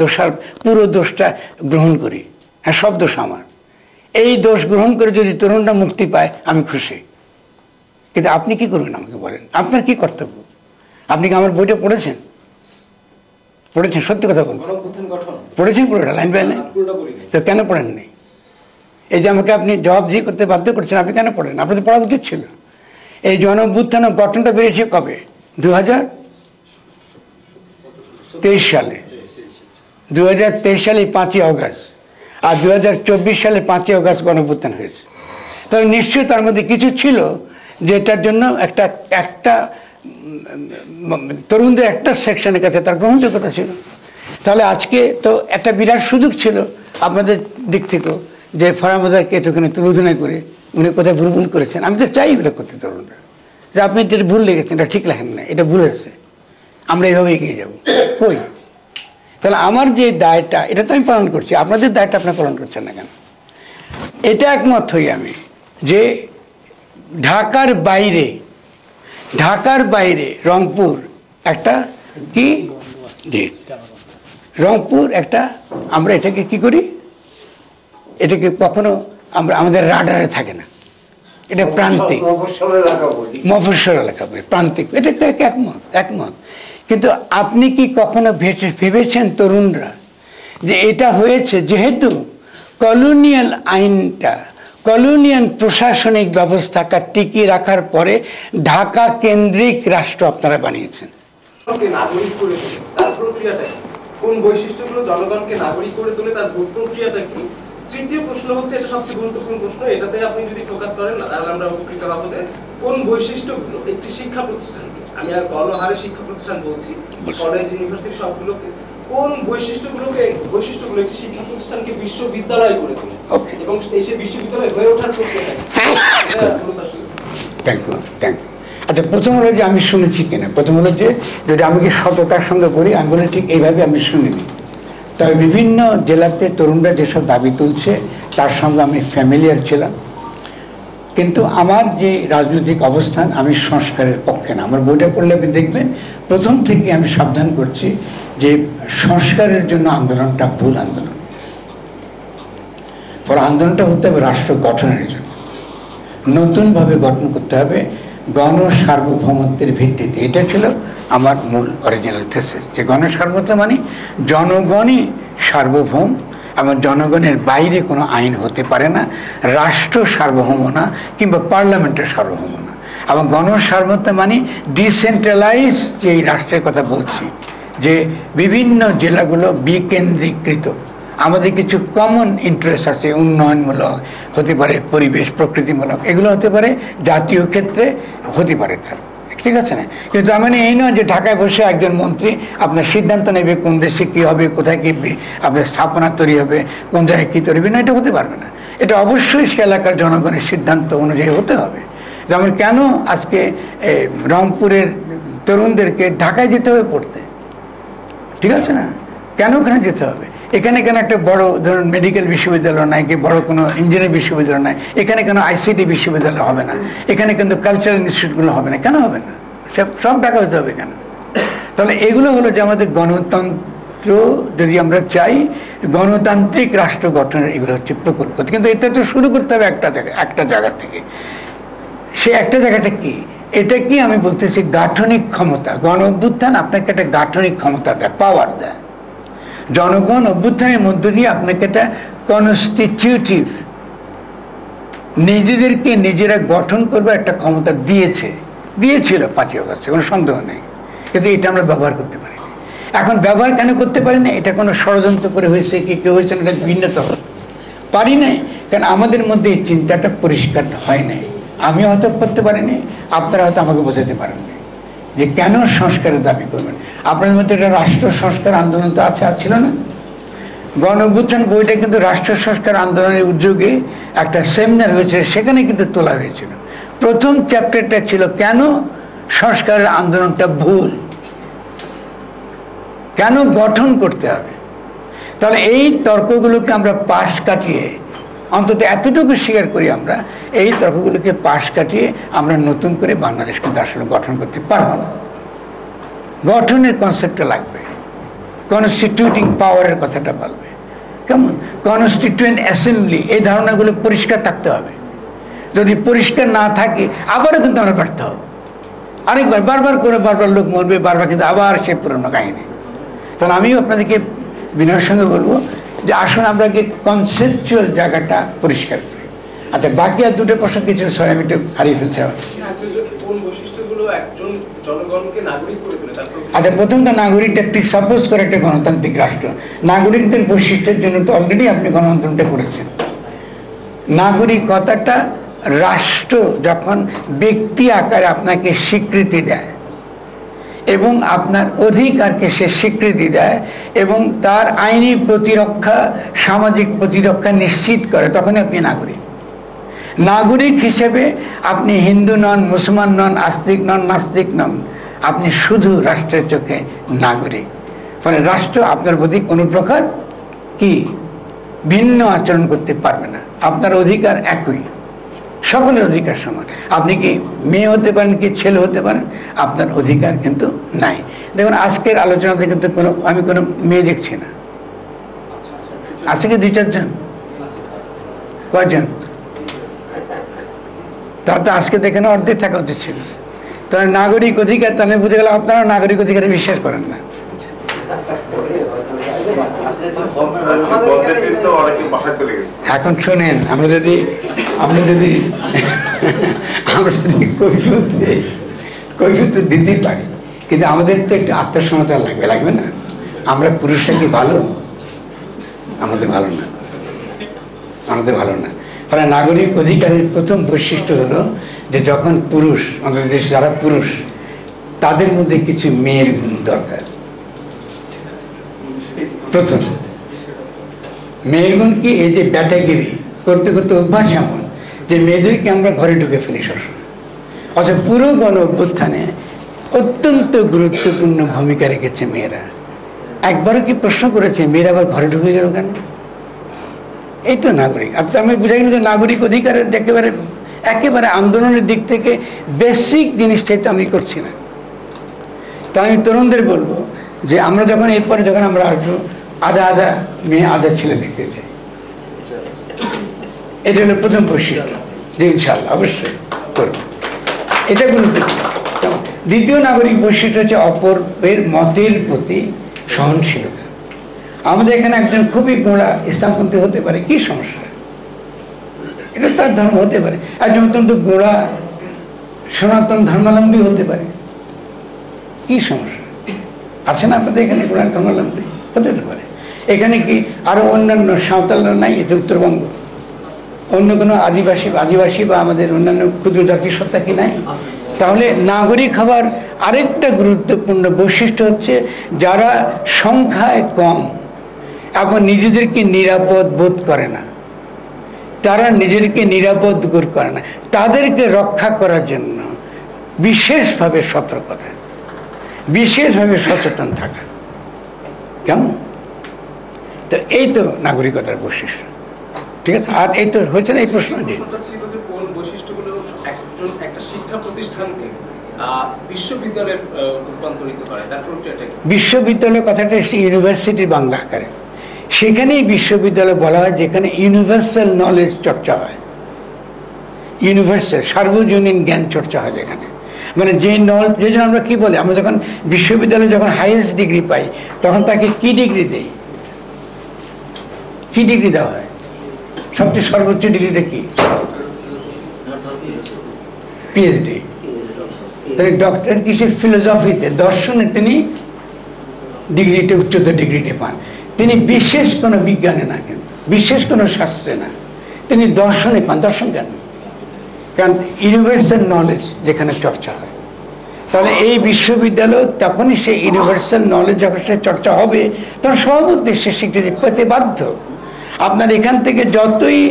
পুরো দোষটা গ্রহণ করি। হ্যাঁ, সব দোষ আমার। এই দোষ গ্রহণ করে যদি তরুণরা মুক্তি পায় আমি খুশি। কিন্তু আপনি কি করবেন আমাকে বলেন? আপনার কি কর্তব্য? আপনি কি আমার বইটা পড়েছেন? পড়েছেন? সত্যি কথা বলুন। পড়েছেন পুরোটা লাইন বাই লাইন? তো কেন পড়েননি? এই যে আমাকে আপনি জবাবদিহি করতে বাধ্য করছেন, আপনি কেন পড়েন? আপনাদের পড়া উচিত ছিল। এই জন অভ্যুত্থানের গঠনটা বেরিয়েছে কবে? 2023 সালে। 2023 সালে 5ই অগাস্ট, আর 2024 সালে 5ই অগাস্ট গণ অভ্যুত্থান হয়েছে। তাহলে নিশ্চয়ই তার মধ্যে কিছু ছিল যেটার জন্য একটা তরুণদের একটা সেকশনের কাছে তার গ্রহণযোগ্যতা ছিল। তাহলে আজকে তো একটা বিরাট সুযোগ ছিল আপনাদের দিক থেকেও যে ফরামদারকে একটুখানি তুলোধনা করে উনি কোথায় ভুল করেছেন। আমি তো চাই এগুলো করতে তরুণরা, যে আপনি যেটা ভুল লেগেছেন এটা ঠিক লেখেন না, এটা ভুল হয়েছে, আমরা এইভাবে এগিয়ে যাব। কই? তাহলে আমার যে দায়টা এটা তো আমি পালন করছি, আপনাদের দায়টা আপনারা পালন করছেন না কেন? এটা একমত হই আমি যে ঢাকার বাইরে রংপুর একটা কি, রংপুর একটা, আমরা এটাকে কি করি, এটাকে কখনো আমরা আমাদের রাডারে থাকে না। এটা প্রান্তিক, মফস্বল এলাকা বলি, প্রান্তিক, এটা একমত। কিন্তু আপনি কি কখনো ভেবেছেন তরুণরা যে এটা হয়েছে যেহেতু কলোনিয়াল আইনটা, কলোনিয়াল প্রশাসনিক ব্যবস্থাকে টিকিয়ে রাখার পরে ঢাকা কেন্দ্রিক রাষ্ট্র আপনারা বানিয়েছেন। কোন বৈশিষ্ট্যগুলো জনগণকে নাগরিক করে তোলে, তার প্রক্রিয়াটা কি? তৃতীয় প্রশ্ন হচ্ছে, এটা সবচেয়ে গুরুত্বপূর্ণ প্রশ্ন, এটাতে আপনি যদি ফোকাস করেন না তাহলে আমরা উপকৃত হব, যে কোন বৈশিষ্ট্যগুলো একটি শিক্ষা প্রতিষ্ঠানকে, আমি আর গণহারে শিক্ষা প্রতিষ্ঠান বলছি, কলেজ ইউনিভার্সিটি সবগুলোকে, কোন বৈশিষ্ট্যগুলো একটি শিক্ষা প্রতিষ্ঠানকে বিশ্ববিদ্যালয় করে তোলে এবং সেই বিশ্ববিদ্যালয় হয়ে ওঠার প্রক্রিয়া। Thank you. আচ্ছা, প্রথম হলো যে আমি শুনেছি কিনা, প্রথম হলো যে যদি আমি কি সততার সঙ্গে বলি, আমি বলি ঠিক এইভাবে আমি শুনিনি। তবে বিভিন্ন জেলাতে তরুণরা যেসব দাবি তুলছে তার সঙ্গে আমি ফ্যামিলিয়ার ছিলাম। কিন্তু আমার যে রাজনৈতিক অবস্থান, আমি সংস্কারের পক্ষে না। আমার বইটা পড়লে আপনি দেখবেন প্রথম থেকে আমি সাবধান করছি যে সংস্কারের জন্য আন্দোলনটা ভুল আন্দোলন। পরে আন্দোলনটা হতে হবে রাষ্ট্র গঠনের জন্য, নতুনভাবে গঠন করতে হবে গণসার্বভৌমত্বের ভিত্তিতে। এটা ছিল আমার মূল অরিজিনাল থেসিস, যে গণসার্বভৌমত্ব মানে জনগণই সার্বভৌম এবং জনগণের বাইরে কোনো আইন হতে পারে না, রাষ্ট্র সার্বভৌম না কিংবা পার্লামেন্টের সার্বভৌম না। এবং গণসার্বভৌমত্ব মানে ডিসেন্ট্রালাইজ যে রাষ্ট্রের কথা বলছি, যে বিভিন্ন জেলাগুলো বিকেন্দ্রীকৃত, আমাদের কিছু কমন ইন্টারেস্ট আছে, উন্নয়নমূলক হতে পারে, পরিবেশ প্রকৃতিমূলক, এগুলো হতে পারে, জাতীয় ক্ষেত্রে হতে পারে তার, ঠিক আছে না? কিন্তু মানে এই নয় যে ঢাকায় বসে একজন মন্ত্রী আপনার সিদ্ধান্ত নেবে কোন দেশে কী হবে, কোথায় কী আপনার স্থাপনা তৈরি হবে, কোন জায়গায় কী তৈরি হবে না, এটা হতে পারবে না। এটা অবশ্যই সে এলাকার জনগণের সিদ্ধান্ত অনুযায়ী হতে হবে। যেমন কেন আজকে রংপুরের তরুণদেরকে ঢাকায় যেতে হবে পড়তে, ঠিক আছে না? কেন ওখানে যেতে হবে? এখানে কেন একটা বড় ধরুন মেডিকেল বিশ্ববিদ্যালয় নাই, কি বড় কোনো ইঞ্জিনিয়ারিং বিশ্ববিদ্যালয় নাই? এখানে কেন আইসিটি বিশ্ববিদ্যালয় হবে না? এখানে কিন্তু কালচারাল ইনস্টিটিউটগুলো হবে না? কেন হবে না? সব ঢাকা হতে হবে কেন? তাহলে এগুলো হলো যে আমাদের গণতন্ত্র যদি আমরা চাই, গণতান্ত্রিক রাষ্ট্র গঠনের এগুলো হচ্ছে প্রকল্প। কিন্তু এটা তো শুরু করতে হবে একটা জায়গা থেকে। সে একটা জায়গাটা কি? এটা কি আমি বলতেছি গাঠনিক ক্ষমতা। গণ অভ্যুত্থান আপনাকে একটা গাঠনিক ক্ষমতা দেয়, পাওয়ার দেয়। জনগণ অভ্যুত্থানের মধ্য দিয়ে আপনাকে একটা কনস্টিটিউটিভ, নিজেদেরকে নিজেরা গঠন করবে একটা ক্ষমতা দিয়েছিল 5ই আগস্টে, কোনো সন্দেহ নেই। কিন্তু এটা আমরা ব্যবহার করতে পারিনি। এখন ব্যবহার কেন করতে পারি না? এটা কোনো ষড়যন্ত্র করে হয়েছে কি কেউ হয়েছে, এটা ভিন্নতা পারি নাই, কারণ আমাদের মধ্যে এই চিন্তাটা পরিষ্কার হয় নাই। আমি হয়তো করতে পারিনি, আপনারা হয়তো আমাকে বোঝাতে পারেননি যে কেন সংস্কারের দাবি করবেন। আপনাদের মধ্যে একটা রাষ্ট্র সংস্কার আন্দোলন তো ছিল না? গণ অভ্যুত্থান বইটা কিন্তু রাষ্ট্র সংস্কার আন্দোলনের উদ্যোগে একটা সেমিনার হয়েছে, সেখানে কিন্তু তোলা হয়েছিল। প্রথম চ্যাপ্টারটা ছিল কেন সংস্কারের আন্দোলনটা ভুল, কেন গঠন করতে হবে। তাহলে এই তর্কগুলোকে আমরা পাশ কাটিয়ে, অন্তত এতটুকু স্বীকার করি আমরা, এই তর্কগুলোকে পাশ কাটিয়ে আমরা নতুন করে বাংলাদেশ কিন্তু আসলে গঠন করতে পারব না। গঠনের কনসেপ্টটা লাগবে, কনস্টিটিউটিং পাওয়ারের কথাটা বলবে, কেমন কনস্টিটিউয়েন্ট অ্যাসেম্বলি, এই ধারণাগুলো পরিষ্কার থাকতে হবে। যদি পরিষ্কার না থাকে আবারও কিন্তু আমরা ব্যর্থ হব। আরেকবার বারবার লোক মরবে, বারবার কিন্তু আবার সে পুরনো কাহিনী। তাহলে আমিও আপনাদেরকে বিনয়ের সঙ্গে বলবো যে আসুন আমরা কনসেপচুয়াল জায়গাটা পরিষ্কার করি। আচ্ছা, বাকি আর দুটো প্রশ্ন কিছু, সরি আমি একটু হারিয়ে ফেলতে হবে। আচ্ছা, প্রথমটা নাগরিকটা সাপোজ করে একটা গণতান্ত্রিক রাষ্ট্র, নাগরিকদের বৈশিষ্ট্যের জন্য তো অলরেডি আপনি গণতন্ত্রটা করেছেন। নাগরিকতাটা রাষ্ট্র যখন ব্যক্তি আকারে আপনাকে স্বীকৃতি দেয় এবং আপনার অধিকারকে সে স্বীকৃতি দেয় এবং তার আইনি প্রতিরক্ষা, সামাজিক প্রতিরক্ষা নিশ্চিত করে, তখনই আপনি নাগরিক। নাগরিক হিসেবে আপনি হিন্দু নন, মুসলমান নন, আস্তিক নন, নাস্তিক নন, আপনি শুধু রাষ্ট্রের চোখে নাগরিক। ফলে রাষ্ট্র আপনার প্রতি কোনো প্রকার কি ভিন্ন আচরণ করতে পারবে না। আপনার অধিকার একই, সকলের অধিকার সমান। আপনি কি মেয়ে হতে পারেন, কি ছেলে হতে পারেন, আপনার অধিকার কিন্তু নাই। দেখুন আজকের আলোচনাতে কিন্তু আমি কোনো মেয়ে দেখছি না। আছে কি 2-4 জন? কয়জন? তার তো আজকে দেখে না অর্ধেক থাকা উচিত ছিল। তাহলে নাগরিক অধিকার, তাহলে বুঝে গেল আপনারা নাগরিক অধিকারে বিশ্বাস করেন না। এখন শোনেন, আমরা যদি কৈফিয়ত দিতে পারি, কিন্তু আমাদের তো একটু আত্মসমর্থন লাগবে না? আমরা পুরুষরা কি ভালো? আমাদের ভালো না। ফলে নাগরিক অধিকারের প্রথম বৈশিষ্ট্য হলো যে যখন পুরুষ, আমাদের দেশে যারা পুরুষ, তাদের মধ্যে কিছু মেয়ের গুণ দরকার। প্রথম মেয়ের গুণ কি? এই যে ব্যাটাগিরি করতে করতে অভ্যাস এমন যে মেয়েদেরকে আমরা ঘরে ঢুকে ফেলি সবসময়। অর্থাৎ পুরো গণ অভ্যুত্থানে অত্যন্ত গুরুত্বপূর্ণ ভূমিকা রেখেছে মেয়েরা। একবারও কি প্রশ্ন করেছে মেয়েরা আবার ঘরে ঢুকে গেল কেন? এই তো নাগরিক। আপনার আমি বুঝাই যে নাগরিক অধিকারের একেবারে আন্দোলনের দিক থেকে বেসিক জিনিসটাই তো আমি করছি না। তা আমি তরুণদের বলবো যে আমরা যখন এরপরে যখন আমরা আসবো, আধা মেয়ে আধা ছেলে দেখতে চাই। এটা হলো প্রথম বৈশিষ্ট্য, যে ইনশাল্লাহ অবশ্যই করবো। এটা গুরুত্বপূর্ণ। দ্বিতীয় নাগরিক বৈশিষ্ট্য হচ্ছে অপরের মতের প্রতি সহনশীলতা। আমাদের এখানে একজন খুবই গোঁড়া ইসলামপন্থী হতে পারে, কি সমস্যা? এটা তার ধর্ম হতে পারে। একজন অত্যন্ত গোঁড়া সনাতন ধর্মাবলম্বী হতে পারে, কি সমস্যা? আছে না আপনাদের এখানে গোঁড়া ধর্মাবলম্বী? হতে পারে। এখানে কি আরো অন্যান্য সাঁওতালরা নাই? এতে উত্তরবঙ্গ অন্য কোনো আদিবাসী বা আমাদের অন্যান্য ক্ষুদ্র জাতি সত্তা কি নাই? তাহলে নাগরিক হওয়ার আরেকটা গুরুত্বপূর্ণ বৈশিষ্ট্য হচ্ছে যারা সংখ্যায় কম এবং নিজেদেরকে নিরাপদ বোধ করে না, তারা নিজেদেরকে নিরাপদ বোধ করে না, তাদেরকে রক্ষা করার জন্য বিশেষভাবে সতর্কতা, বিশেষভাবে সচেতন থাকা। কেমন? তো এই তো নাগরিকতার বৈশিষ্ট্য, ঠিক আছে? আর এই তো হয়েছে না এই প্রশ্নটি। বিশ্ববিদ্যালয় কথাটা এসেছে ইউনিভার্সিটি বাংলা আকারে। সেখানেই বিশ্ববিদ্যালয় বলা হয় যেখানে ইউনিভার্সাল নলেজ চর্চা হয়, ইউনিভার্সাল সার্বজনীন জ্ঞান চর্চা হয় যেখানে। মানে যে নলেজ, যে জন্য আমরা কী বলি, আমরা যখন বিশ্ববিদ্যালয়ে যখন হাইয়েস্ট ডিগ্রি পাই তখন তাকে কী ডিগ্রি দেই, কী ডিগ্রি দেওয়া হয়? সবচেয়ে সর্বোচ্চ ডিগ্রিটা কি? পিএইচডি। তাহলে ডক্টর কিসে? ফিলোসফিতে, দর্শনে তিনি ডিগ্রিতে, উচ্চতর ডিগ্রিতে পান। তিনি বিশেষ কোনো বিজ্ঞানে না, কিন্তু বিশেষ কোনো শাস্ত্রে না, তিনি দর্শনে পান। দর্শন কেন? কারণ ইউনিভার্সাল নলেজ যেখানে চর্চা হয়। তাহলে এই বিশ্ববিদ্যালয় তখনই সেই ইউনিভার্সাল নলেজ যখন সে চর্চা হবে তখন সভাপতি সে স্বীকৃতি পেতে বাধ্য। আপনার এখান থেকে যতই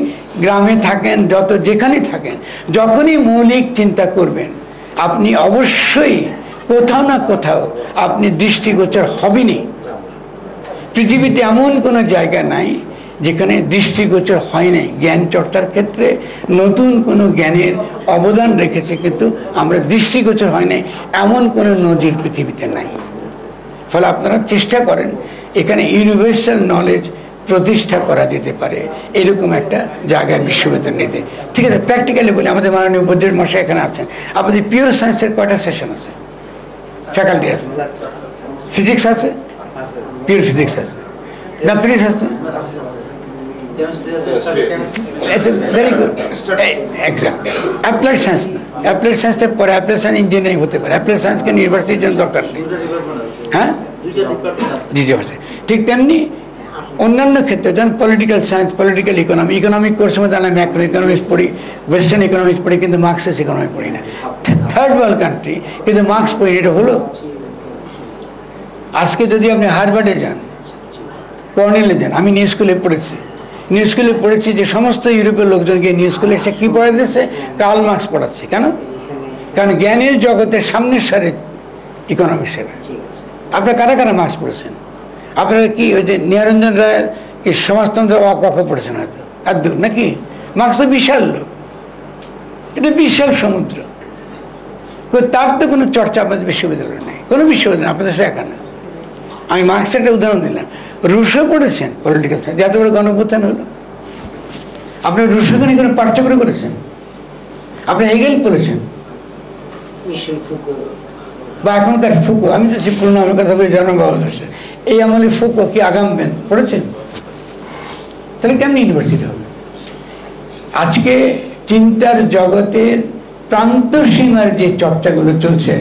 গ্রামে থাকেন, যত যেখানেই থাকেন, যখনই মৌলিক চিন্তা করবেন আপনি অবশ্যই কোথাও না কোথাও আপনি দৃষ্টিগোচর হবেনই। পৃথিবীতে এমন কোনো জায়গা নাই যেখানে দৃষ্টিগোচর হয় নাই। জ্ঞান চর্চার ক্ষেত্রে নতুন কোনো জ্ঞানের অবদান রেখেছে, কিন্তু আমরা দৃষ্টিগোচর হয় নাই এমন কোনো নজির পৃথিবীতে নাই। ফলে আপনারা চেষ্টা করেন এখানে ইউনিভার্সাল নলেজ প্রতিষ্ঠা করা যেতে পারে এরকম একটা জায়গায় বিশ্ববিদ্যালয় নিতে। ঠিক আছে, প্র্যাকটিক্যালি বলি, আমাদের মাননীয় উপদেষ্টা মশাই এখানে আছেন, আপনাদের পিওর সায়েন্সের কয়টা সেশন আছে? ফ্যাকাল্টি আছে? ফিজিক্স আছে? পিওর ফিজিক্স আছে? ম্যাথমেটিক্স আছে? Very good, exam. Applied science না, অ্যাপ্লাইড সায়েন্সটা পরে, অ্যাপ্লাইড সায়েন্স ইঞ্জিনিয়ারিং হতে পারে, অ্যাপ্লাইড সায়েন্সকে ইউনিভার্সিটির জন্য দরকার নেই। হ্যাঁ, ঠিক তেমনি অন্যান্য ক্ষেত্রে যেমন political science, political economy, economic কোর্সের মধ্যে আমরা ম্যাক্রো ইকোনমিক্স পড়ি, ওয়েস্টার্ন ইকোনমিক্স পড়ি, কিন্তু মার্কসিস্ট ইকোনমি পড়ি না। থার্ড ওয়ার্ল্ড কান্ট্রি কিন্তু মার্কস পড়ি, এটা হলো? আজকে যদি আপনি হার্ভার্ডে যান, কর্নেলে যান, আমি নিউ স্কুলে পড়েছি, নিউ স্কুলে পড়েছি যে সমস্ত ইউরোপীয় লোকজনকে নিউ স্কুলে এসে কী পড়াই দিয়েছে? কার্ল মার্কস পড়াচ্ছে। কেন? কারণ জ্ঞানের জগতের সামনের সারে ইকোনমিক্সের। আপনারা কারা কারা মার্কস পড়েছেন? আপনারা কি ওই যে নিরঞ্জন রায়ের কি সমাজতন্ত্র অকক্ষ পড়েছেন হয়তো, আর দূর নাকি? মার্কস তো বিশাল লোক, এটা বিশাল সমুদ্র, তার তো কোনো চর্চা আপনাদের বিশ্ববিদ্যালয়ে নেই, কোনো বিশ্ববিদ্যালয় আপনাদের সে একা না। আমি মার্কসের একটা উদাহরণ দিলাম। রুশো পড়েছেন পলিটিক্যাল সায়েন্স, যত বড় গণঅভ্যুত্থান হলো। আপনি রুশোকে নিয়ে কোনো পাঠ্যক্রম করেছেন? আপনি হেগেল পড়েছেন বা এখনকার ফুকো, আমি তো সে পুরনো আমার কথা বলি, জনবাবদর্শন, এই আমলে ফুকো কি আগামবেন পড়েছেন? তাহলে কেমন ইউনিভার্সিটি হবে? আজকে চিন্তার জগতের প্রান্ত সীমার যে চর্চাগুলো চলছে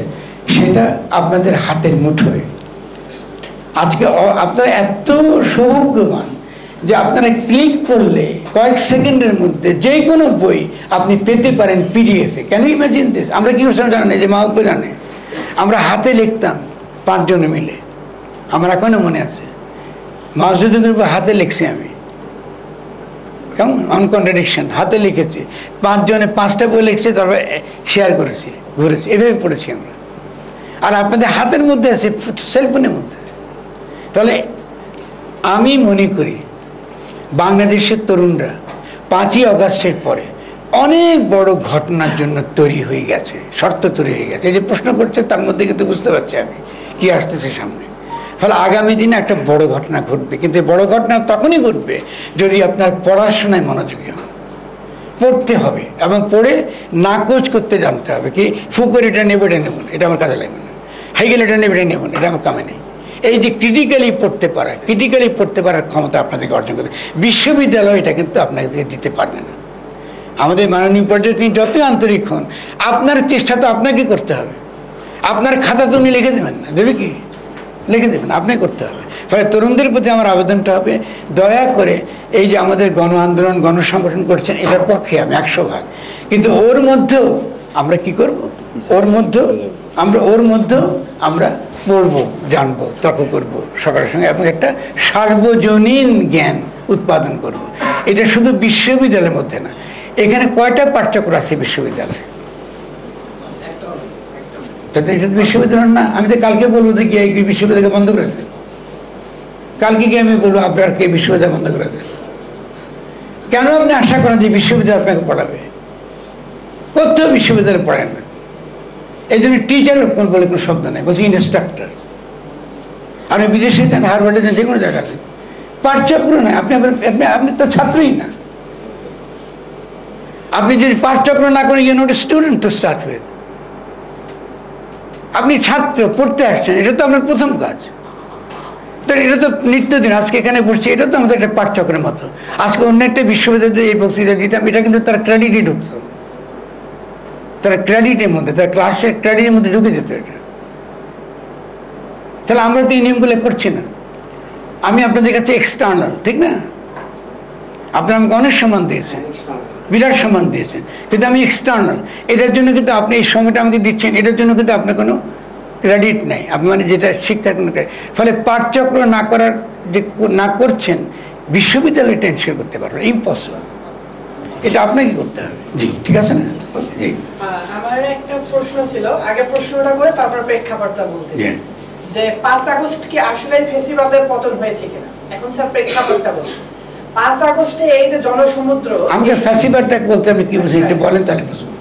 সেটা আপনাদের হাতের মুঠোয়। আজকে আপনারা এত সৌভাগ্যবান যে আপনারা ক্লিক করলে কয়েক সেকেন্ডের মধ্যে যে কোনো বই আপনি পেতে পারেন পিডিএফে। কেন ইমাজিন দিস? আমরা কি করছিলাম জানেন? যে মা উপরে জানে, আমরা হাতে লিখতাম 5 জনে মিলে, আমার এখনো মনে আছে। মাসুদের উপর হাতে লিখছি আমি, কেমন অনকন্ট্রাডিকশন, হাতে লিখেছি, 5 জনে 5টা বই লিখছি, তারপর শেয়ার করেছি, ঘুরেছি, এভাবে পড়েছি আমরা। আর আপনাদের হাতের মধ্যে আছে, সেলফোনের মধ্যে। তাহলে আমি মনে করি বাংলাদেশের তরুণরা 5ই আগস্টের পরে অনেক বড় ঘটনার জন্য তৈরি হয়ে গেছে, শর্ত তৈরি হয়ে গেছে। এই যে প্রশ্ন করছে তার মধ্যে কিন্তু বুঝতে পারছি আমি কি আসতেছে সামনে। ফলে আগামী দিনে একটা বড় ঘটনা ঘটবে, কিন্তু বড় ঘটনা তখনই ঘটবে যদি আপনার পড়াশোনায় মনোযোগী হন। পড়তে হবে এবং পড়ে নাকচ করতে জানতে হবে। কি ফুকোর এটা নেব, এটা নেব না, এটা আমার কাজে লাগবে না, হেগেল এটা নেব, এটা নেব না, এটা আমার কামে নেই। এই যে ক্রিটিক্যালি পড়তে পারার ক্ষমতা আপনাদেরকে অর্জন করতে, বিশ্ববিদ্যালয় এটা কিন্তু আপনাদেরকে দিতে পারবে না। আমাদের মাননীয় পর্যায়ে তিনি যতই আন্তরিক হন, আপনার চেষ্টা তো আপনাকে করতে হবে। আপনার খাতা তো উনি লিখে দেবেন না, দেবে কি? লিখে দেবেন, আপনাকে করতে হবে। ফলে তরুণদের প্রতি আমার আবেদনটা হবে, দয়া করে এই যে আমাদের গণ আন্দোলন, গণসংগঠন করছেন, এটার পক্ষে আমি 100 ভাগ। কিন্তু ওর মধ্যেও আমরা কি করব? ওর মধ্যেও আমরা পড়বো, জানবো, তর্ক করবো সবার সঙ্গে, এবং একটা সার্বজনীন জ্ঞান উৎপাদন করব। এটা শুধু বিশ্ববিদ্যালয়ের মধ্যে না। এখানে কয়টা পাঠ্যক্রম আছে বিশ্ববিদ্যালয়ে? তাতে এটা বিশ্ববিদ্যালয় না। আমি তো কালকে বলবো যে কি এই বিশ্ববিদ্যালয়কে বন্ধ করে দেন, কালকে গিয়ে আমি বলবো আপনার কে বিশ্ববিদ্যালয় বন্ধ করে দেন। কেন আপনি আশা করেন যে বিশ্ববিদ্যালয় আপনাকে পড়াবে? কোথাও বিশ্ববিদ্যালয় পড়ায় না। এই জন্য টিচার বলে কোনো শব্দ নেই, বলছি ইনস্ট্রাক্টর। আপনি বিদেশে যান, হারভার্ডে যান, যে কোনো জায়গাতে পাঠচক্র নেই। আপনি তো ছাত্রই না। আপনি যদি পাঠচক্র না করেন, you not a student to start with. আপনি ছাত্র, পড়তে আসছেন, এটা তো আপনার প্রথম কাজ। তো এটা তো নিত্যদিন, আজকে এখানে বসছি, এটা তো আমাদের একটা পাঠচক্রের মতো। আজকে অন্য একটা বিশ্ববিদ্যালয়ে এই বক্তৃতা দিতাম, এটা কিন্তু তার ক্রেডিটে ঢুকতো, তারা ক্রেডিটের মধ্যে, তার ক্লাসের ক্রেডিটের মধ্যে ঢুকে যেত এটা। তাহলে আমরা তো এই নিয়মগুলো করছি না। আমি আপনাদের কাছে এক্সটার্নাল, ঠিক না? আপনারা আমাকে অনেক সম্মান দিয়েছেন, বিরাট সম্মান দিয়েছেন, কিন্তু আমি এক্সটার্নাল। এটার জন্য কিন্তু আপনি এই সময়টা আমাকে দিচ্ছেন, এটার জন্য কিন্তু আপনার কোনো ক্রেডিট নেই। আপনি মানে যেটা শিক্ষার কোনো ক্রেডিট, ফলে পাঠচক্র না করার যে না করছেন, বিশ্ববিদ্যালয়ে টেনশন করতে পারবেন, ইম্পসিবল। এটা আপনাকে করতে হবে। জি, ঠিক আছে না? জি, আমার একটা প্রশ্ন ছিল, আগে প্রশ্নটা করে তারপর প্রেক্ষাপটটা বলতে। যে 5 আগস্ট কি আসলে ফেসিবাদের পতন হয়েছে কিনা, এখন স্যার প্রেক্ষাপটটা বলুন। 5 আগস্টে এই যে জনসমুদ্র, আমাকে ফ্যাসিবাদটা বলতে আমি কি বুঝি একটু বলেন, তাহলে বুঝবো।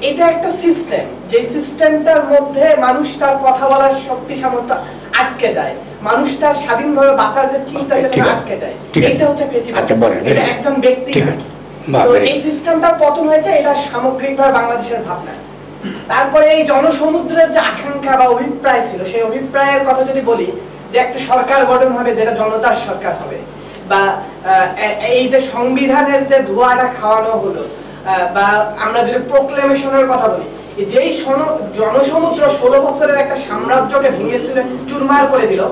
এটা একটা সিস্টেম, যে সিস্টেমটার মধ্যে মানুষ তার কথা বলার শক্তি সামর্থ্য আটকে যায়, মানুষ তার স্বাধীনভাবে বাঁচার যে চিন্তা সেটা আটকে যায়, এটা হচ্ছে ফেসিবাদ। এটা একজন ব্যক্তি না। তো এই সিস্টেমটার পতন হয়েছে, এটা সামগ্রিকভাবে বাংলাদেশের ভাবনা। তারপরে এই জনসমুদ্রের যে আকাঙ্ক্ষা বা অভিপ্রায় ছিল, সেই অভিপ্রায়ের কথা যদি বলি, যে একটা সরকার গঠন হবে যেটা জনতার সরকার হবে, বা এই যে সংবিধানের যে ধোঁয়াটা খাওয়ানো হলো, বা আমরা যদি প্রোক্লেমেশনের কথা বলি, যেই জনসমুদ্র 16 বছরের একটা সাম্রাজ্যকে ভেঙে চুরমার করে দিল,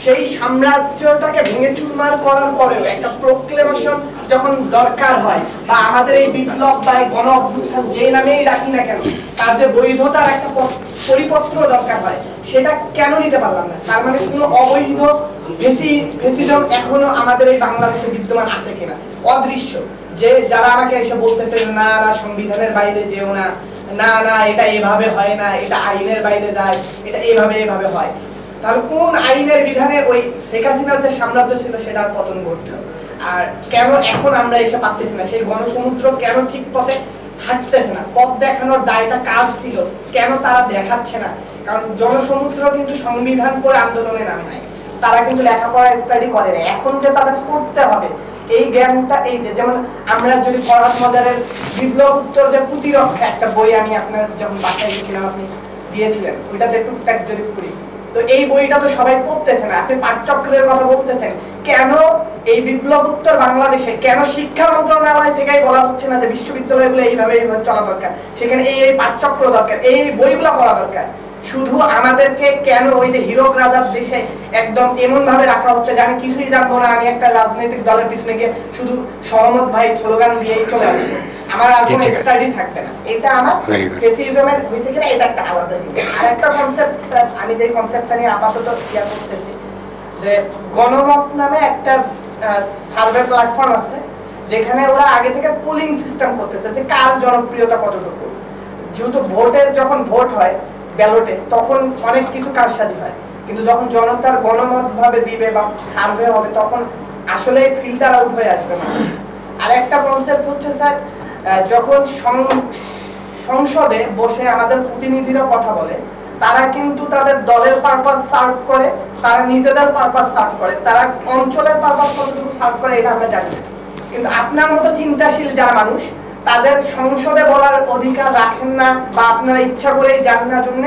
সেই সাম্রাজ্যটাকে ভেঙে চুরমার করার পরেও একটা প্রোক্লেমেশন যখন দরকার হয়, বা আমাদের এই বিপ্লব বা গণ অভ্যুত্থান যে নামেই রাখি না কেন, তার যে বৈধতার একটা পরিপত্র দরকার হয়, সেটা কেন নিতে পারলাম না? তার মানে কোনো অবৈধ ফেসিজম এখনো আমাদের এই বাংলাদেশে বিদ্যমান আছে কিনা অদৃশ্য। যে যারা আমাকে এসে বলতেছেন না না সংবিধানের বাইরে যেও না, না না এটা এভাবে হয় না, এটা আইনের বাইরে যায়, এটা এভাবে হয়, তাহলে কোন আইনের বিধানে ওই শেখ হাসিনার যে সাম্রাজ্য ছিল সেটার পতন ঘটলো? আর কেন এখন আমরা এসে পাচ্ছি না? সেই গণসমুদ্র কেন ঠিক পথে হাঁটতেছে না? পথ দেখানোর দায়টা কাজ ছিল, কেন তারা দেখাচ্ছে না? কারণ জনসমুদ্র কিন্তু সংবিধান করে আন্দোলনে নামে নাই, তারা কিন্তু লেখাপড়া স্টাডি করে না। এখন যে তাদের পড়তে হবে এই জ্ঞানটা, এই যে যেমন আমরা যদি ফরহাদ মজারের বিপ্লব উত্তর যে প্রতিরক্ষা, একটা বই আমি আপনার যখন বাসায় গেছিলাম আপনি দিয়েছিলেন, ওইটাতে টুকটাক যদি পড়ি, তো এই বইটা তো সবাই পড়তেছে না। আপনি পাঠচক্রের কথা বলতেছেন, কেন এই বিপ্লব উত্তর বাংলাদেশে কেন শিক্ষা মন্ত্রণালয় থেকেই বলা হচ্ছে না যে বিশ্ববিদ্যালয়গুলো এইভাবে চলা দরকার, সেখানে এই পাঠচক্র দরকার, এই বইগুলো পড়া দরকার? শুধু আমাদেরকে কেন ওই যে হীরক রাজার দেশে একদম এমন ভাবে রাখা হচ্ছে যে আমি কিছুই জানবো না, আমি একটা রাজনৈতিক দলের পিছনে গিয়ে শুধু সহমত ভাই স্লোগান দিয়েই চলে আসবো, আমার আর কোনো স্টাডি থাকবে না? এটা আমার ফেসিজমের হয়েছে কিনা, এটা একটা আলাদা জিনিস। আর একটা কনসেপ্ট স্যার, আমি যে কনসেপ্টটা নিয়ে আপাতত শেয়ার করতেছি, যে গণমত নামে একটা সার্ভে প্ল্যাটফর্ম আছে, যেখানে ওরা আগে থেকে পোলিং সিস্টেম করতেছে যে কার জনপ্রিয়তা কতটুকু। যেহেতু ভোটের যখন ভোট হয় ব্যালটে, তখন অনেক কিছু কারসাজি হয়, কিন্তু যখন জনতার গণমত ভাবে দিবে বা সার্ভে হবে, তখন আসলে ফিল্টার আউট হয়ে আসবে মানুষ। আর একটা কনসেপ্ট হচ্ছে স্যার, যখন সংসদে বসে আমাদের প্রতিনিধিরা কথা বলে, তারা কিন্তু তাদের দলের পারপাস সার্ভ করে, তারা নিজেদের পারপাস সার্ভ করে, তারা অঞ্চলের পারপাস কতটুকু সার্ভ করে এটা আমরা জানি না। কিন্তু আপনার মতো চিন্তাশীল যারা মানুষ, তাদের সংসদে বলার অধিকার রাখেন না, বা আপনারা ইচ্ছা করেই যান না, জন্য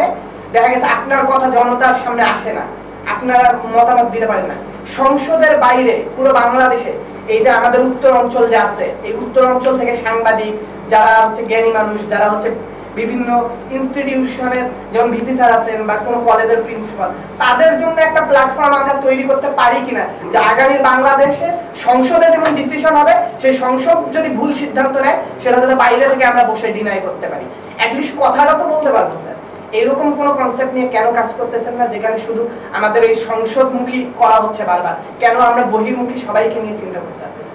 দেখা গেছে আপনার কথা জনতার সামনে আসে না, আপনারা মতামত দিতে পারেন না। সংসদের বাইরে পুরো বাংলাদেশে এই যে আমাদের উত্তর অঞ্চল যে আছে, এই উত্তর অঞ্চল থেকে সাংবাদিক যারা হচ্ছে জ্ঞানী মানুষ, যারা হচ্ছে বিভিন্ন ইনস্টিটিউশনের যেমন ভিসি স্যার আছেন বা কোনো কলেজের প্রিন্সিপাল, তাদের জন্য একটা প্ল্যাটফর্ম আমরা তৈরি করতে পারি কিনা, যে আগামী বাংলাদেশে সংসদে যেমন ডিসিশন হবে, সেই সংসদ যদি ভুল সিদ্ধান্ত নেয়, সেটা যাতে বাইরে থেকে আমরা বসে ডিনাই করতে পারি, অ্যাটলিস্ট কথাটা তো বলতে পারবো স্যার। এরকম কোন কনসেপ্ট নিয়ে কেন কাজ করতেছেন না, যেখানে শুধু আমাদের এই সংসদমুখী করা হচ্ছে বারবার? কেন আমরা বহির্মুখী সবাইকে নিয়ে চিন্তা করতে পারতেছি?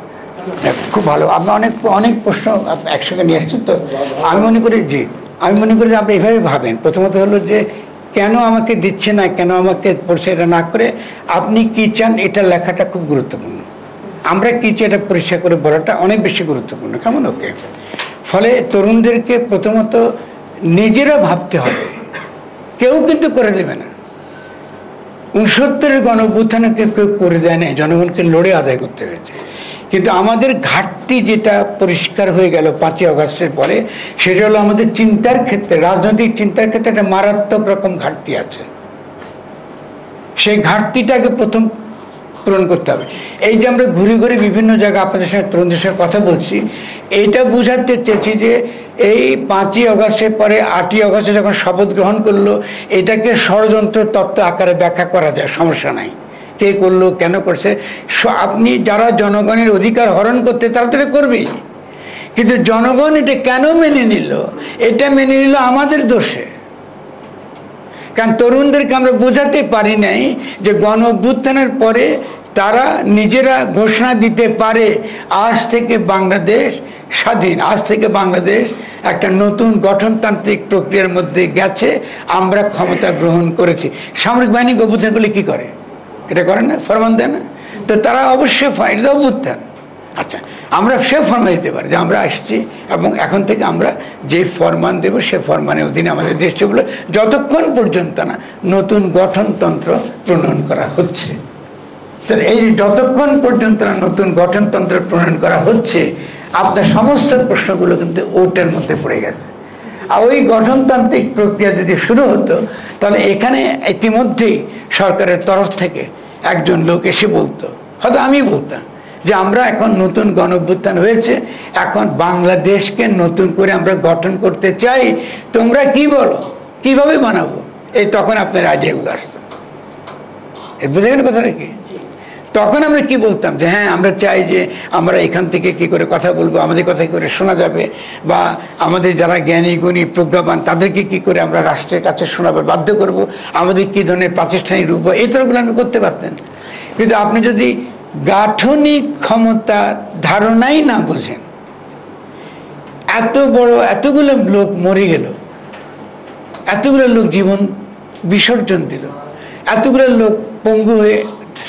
খুব ভালো, আপনি অনেক প্রশ্ন একসঙ্গে নিয়ে আসছেন। তো আমি মনে করি যে আপনি এইভাবে ভাবেন। প্রথমত হলো যে কেন আমাকে দিচ্ছে না, কেন আমাকে পড়ছে, এটা না করে আপনি কি চান এটা লেখাটা খুব গুরুত্বপূর্ণ। আমরা কি চাই এটা পরিষ্কার করে বলাটা অনেক বেশি গুরুত্বপূর্ণ। কেমন? ওকে। ফলে তরুণদেরকে প্রথমত নিজেরা ভাবতে হবে, কেউ কিন্তু করে দেবে না। 69-এর গণ অভ্যুত্থানে কেউ করে দেয় না, জনগণকে লড়ে আদায় করতে হয়েছে। কিন্তু আমাদের ঘাটতি যেটা পরিষ্কার হয়ে গেল 5ই আগস্টের পরে, সেটা হলো আমাদের চিন্তার ক্ষেত্রে, রাজনৈতিক চিন্তার ক্ষেত্রে একটা মারাত্মক রকম ঘাটতি আছে। সেই ঘাটতিটাকে প্রথম পূরণ করতে হবে। এই যে আমরা ঘুরে ঘুরে বিভিন্ন জায়গায় আপনাদের সঙ্গে তরুণদের সঙ্গে কথা বলছি, এইটা বোঝাতে চেয়েছি যে এই 5ই আগস্টের পরে 8ই আগস্টে যখন শপথ গ্রহণ করলো, এটাকে ষড়যন্ত্র তত্ত্ব আকারে ব্যাখ্যা করা যায়, সমস্যা নাই। কে করলো, কেন করছে, আপনি যারা জনগণের অধিকার হরণ করতে, তারা তো এটা করবেই। কিন্তু জনগণ এটা কেন মেনে নিল, এটা মেনে নিল আমাদের দোষে। কারণ তরুণদেরকে আমরা বোঝাতে পারি নাই যে গণ অভ্যুত্থানের পরে তারা নিজেরা ঘোষণা দিতে পারে আজ থেকে বাংলাদেশ স্বাধীন, আজ থেকে বাংলাদেশ একটা নতুন গঠনতান্ত্রিক প্রক্রিয়ার মধ্যে গেছে, আমরা ক্ষমতা গ্রহণ করেছি। সামরিক বাহিনী অভ্যুত্থান করলে কী করে? এটা করেন না, ফরমান দেয় না? তো তারা অবশ্যই এটা অভ্যুত্থান। আচ্ছা, আমরা সে ফরমান দিতে পারি যে আমরা আসছি এবং এখন থেকে আমরা যে ফরমান দেব সে ফরমানের অধীনে আমাদের দেশ চলবে, যতক্ষণ পর্যন্ত না নতুন গঠনতন্ত্র প্রণয়ন করা হচ্ছে। তো এই যতক্ষণ পর্যন্ত না নতুন গঠনতন্ত্র প্রণয়ন করা হচ্ছে, আপনার সমস্ত প্রশ্নগুলো কিন্তু ওটার মধ্যে পড়ে গেছে। আর ওই গঠনতান্ত্রিক প্রক্রিয়া যদি শুরু হতো, তাহলে এখানে ইতিমধ্যেই সরকারের তরফ থেকে একজন লোক এসে বলতো, হয়তো আমি বলতাম যে আমরা এখন নতুন গণ অভ্যুত্থান হয়েছে, এখন বাংলাদেশকে নতুন করে আমরা গঠন করতে চাই, তোমরা কি বলো, কিভাবে বানাবো? এই তখন আপনার আইডিয়াগুলো আসতো। বুঝে গেল কথাটা কি? তখন আমরা কি বলতাম যে হ্যাঁ, আমরা চাই যে আমরা এখান থেকে কি করে কথা বলবো, আমাদের কথা কি করে শোনা যাবে, বা আমাদের যারা জ্ঞানী গুণী প্রজ্ঞাবান তাদেরকে কি করে আমরা রাষ্ট্রের কাছে শোনাবার বাধ্য করব, আমাদের কি ধরনের প্রাতিষ্ঠানিক রূপ, এই তরগুলো আপনি করতে পারতেন। কিন্তু আপনি যদি গাঠনিক ক্ষমতা ধারণাই না বোঝেন, এত বড় এতগুলো লোক মরে গেল, এতগুলো লোক জীবন বিসর্জন দিল, এতগুলো লোক পঙ্গু হয়ে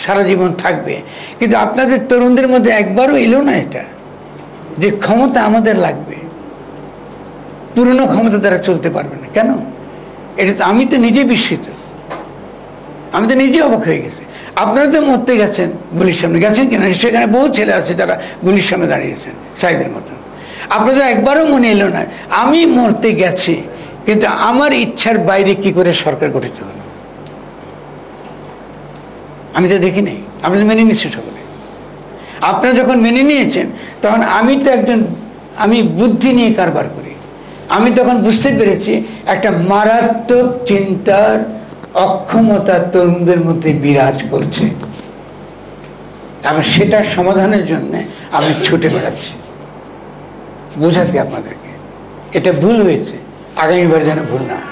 সারা জীবন থাকবে, কিন্তু আপনাদের তরুণদের মধ্যে একবারও এলো না এটা যে ক্ষমতা আমাদের লাগবে, পুরনো ক্ষমতা দ্বারা চলতে পারবে না। কেন? এটা তো আমি তো নিজে বিস্মিত, আমি তো নিজে অবাক হয়ে গেছি। আপনারা তো মরতে গেছেন, গুলির সামনে গেছেন কিনা? সেখানে বহু ছেলে আছে যারা গুলির সামনে দাঁড়িয়েছেন সাইদের মতো। আপনাদের একবারও মনে এলো না আমি মরতে গেছি, কিন্তু আমার ইচ্ছার বাইরে কি করে সরকার গঠিত হলো? আমি তো দেখি নাই, আপনাদের মেনে নিচ্ছি সকলে। আপনারা যখন মেনে নিয়েছেন, তখন আমি বুদ্ধি নিয়ে কারবার করি। আমি তখন বুঝতে পেরেছি একটা মারাত্মক চিন্তার অক্ষমতা তরুণদের মধ্যে বিরাজ করছে, এবং সেটার সমাধানের জন্য আমি ছুটে বেড়াচ্ছি বোঝাতে আপনাদেরকে এটা ভুল হয়েছে, আগামীবার যেন ভুল না হয়।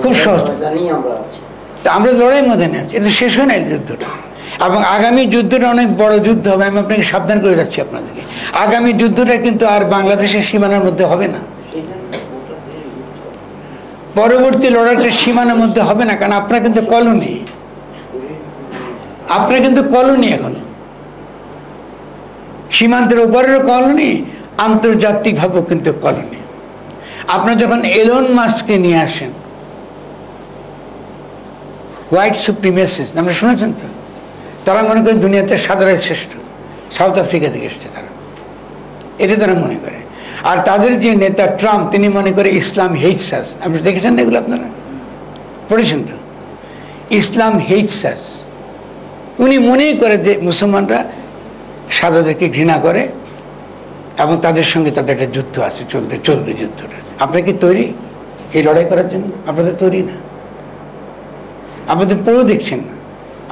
খুব সহজ, তা আমরা লড়াইয়ের মধ্যে আছি, এটা শেষ হয় না এই যুদ্ধটা। এবং আগামী যুদ্ধটা অনেক বড় যুদ্ধ হবে, আমি আপনাকে সাবধান করে রাখছি আপনাদেরকে। আগামী যুদ্ধটা কিন্তু আর বাংলাদেশের সীমানার মধ্যে হবে না, পরবর্তী লড়াইটা সীমানার মধ্যে হবে না, কারণ আপনারা কিন্তু কলোনি, আপনারা কিন্তু কলোনি, এখনো সীমান্তের উপরেরও কলোনি, আন্তর্জাতিকভাবেও কিন্তু কলোনি। আপনারা যখন এলন মাস্ককে নিয়ে আসেন, হোয়াইট সুপ্রিমেসিস্ট, আমরা শুনেছেন তো, তারা মনে করে দুনিয়াতে সাদারাই শ্রেষ্ঠ, সাউথ আফ্রিকা থেকে এসছে তারা, এটা তারা মনে করে। আর তাদের যে নেতা ট্রাম্প, তিনি মনে করে ইসলাম হেটস আস। আপনি দেখেছেন না এগুলো? আপনারা পড়েছেন তো, ইসলাম হেটস আস। উনি মনেই করে যে মুসলমানরা সাদাদেরকে ঘৃণা করে এবং তাদের সঙ্গে তাদের একটা যুদ্ধ আছে, চলবে যুদ্ধটা। আপনারা কি তৈরি এই লড়াই করার জন্য? আপনাদের তৈরি না, আপনাদের পড়েও দেখছেন না।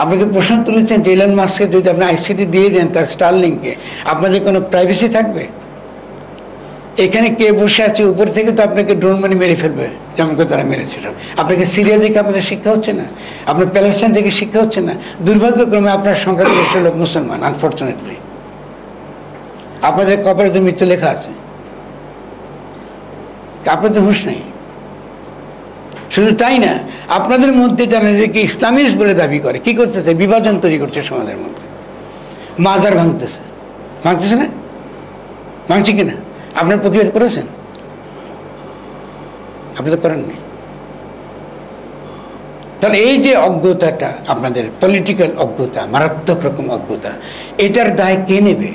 আপনাকে প্রশ্ন তুলেছেন যে এলন মাস্ককে যদি আপনি আইসিটি দিয়ে দেন তার স্টারলিংকে, আপনাদের কোনো প্রাইভেসি থাকবে? এখানে কে বসে আছে উপর থেকে তো আপনাকে ড্রোন মানে মেরে ফেলবে, যেমন করে তারা মেরেছিল। আপনাকে সিরিয়া থেকে আপনাদের শিক্ষা হচ্ছে না, আপনার প্যালেস্টাইন থেকে শিক্ষা হচ্ছে না। দুর্ভাগ্যক্রমে আপনার সংখ্যাগরিষ্ঠ লোক মুসলমান, আনফর্চুনেটলি। আপনাদের কপালে তো মৃত্যু লেখা আছে, আপনাদের হুঁশ নেই। শুধু তাই না, আপনাদের মধ্যে যারা নিজেকে ইসলামিস্ট বলে দাবি করে, কি করতেছে? বিভাজন তৈরি করছে সমাজের মধ্যে, মাজার ভাঙতেছে না? ভাঙছে কিনা? আপনার প্রতিবাদ করেছেন? আপনি তো করেননি। তাহলে এই যে অজ্ঞতাটা আপনাদের পলিটিক্যাল অজ্ঞতা, মারাত্মক রকম অজ্ঞতা, এটার দায় কে নেবে?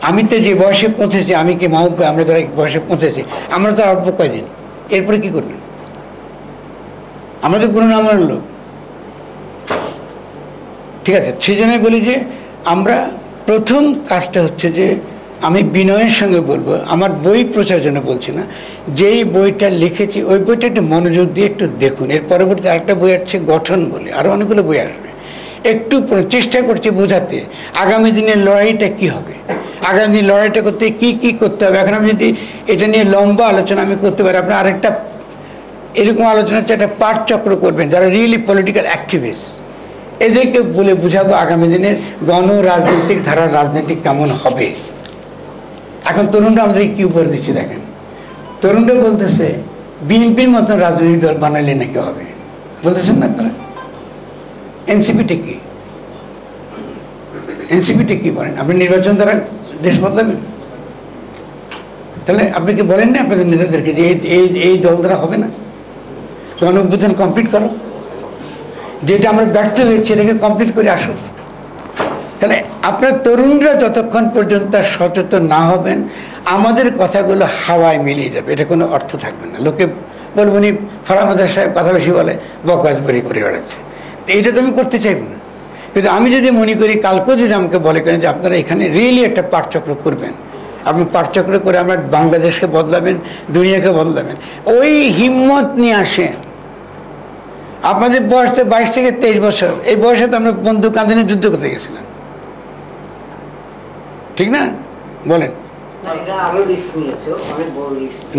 আমি তো যে বয়সে পৌঁছেছি, আমি কি মাহবুব ভাই, আমরা যারা বয়সে পৌঁছেছি, আমরা তো অল্প কয়দিন, এরপরে কি করবেন? আমরা তো পুরোনো আমলের লোক, ঠিক আছে। সেই জন্য বলি যে আমরা প্রথম কাজটা হচ্ছে যে আমি বিনয়ের সঙ্গে বলবো, আমার বই প্রচারের জন্য বলছি না, যেই বইটা লিখেছি ওই বইটা একটু মনোযোগ দিয়ে একটু দেখুন। এর পরবর্তী আরেকটা বই আসছে গঠন বলে, আরও অনেকগুলো বই আসবে। একটু চেষ্টা করছি বোঝাতে আগামী দিনের লড়াইটা কি হবে, আগামী দিন লড়াইটা করতে কি কি করতে হবে। এখন আমি যদি এটা নিয়ে লম্বা আলোচনা আমি করতে পারি, আপনার আরেকটা এরকম আলোচনা হচ্ছে একটা পাঠচক্র করবেন যারা রিয়েলি পলিটিক্যাল অ্যাক্টিভিস্ট, এদেরকে বলে বুঝাবো আগামী দিনের গণ রাজনৈতিক ধারার রাজনীতি কেমন হবে। এখন তরুণরা আমাদের কি উপরে দিচ্ছে দেখেন, তরুণরা বলতেছে বিএনপির মতন রাজনৈতিক দল বানালে নাকি হবে, বলতেছেন না আপনারা? এনসিপিটা কি? এনসিপিটা কি বলেন? আপনি নির্বাচন দ্বারা দেশ বদলাবেন? তাহলে আপনি কি বলেন না আপনাদের নেতাদেরকে যে এই দল দ্বারা হবে না? গণ অভ্যুত্থান কমপ্লিট করো, যেটা আমরা ব্যর্থ হয়েছি এটাকে কমপ্লিট করে আসো। তাহলে আপনার তরুণরা যতক্ষণ পর্যন্ত সচেতন না হবেন, আমাদের কথাগুলো হাওয়ায় মিলিয়ে যাবে, এটা কোনো অর্থ থাকবে না। লোকে বলবেন ফারামাদার সাহেব কথা বেশি বলে, বকাজবরি করে বেড়াচ্ছে, তো এটা তো আমি করতে চাইব না। কিন্তু আমি যদি মনে করি কালকেও যদি আমাকে বলে কেন যে আপনারা এখানে রিয়েলি একটা পাঠচক্র করবেন, আপনি পাঠচক্র করে আমরা বাংলাদেশকে বদলাবেন, দুনিয়াকে বদলাবেন, ওই হিম্মত নিয়ে আসেন। আপনাদের বয়স তো 22 থেকে 23 বছর, এই বয়সে তো আমরা বন্দুক কাঁধে নিয়ে যুদ্ধ করতে গেছিলাম, ঠিক না? বলেন।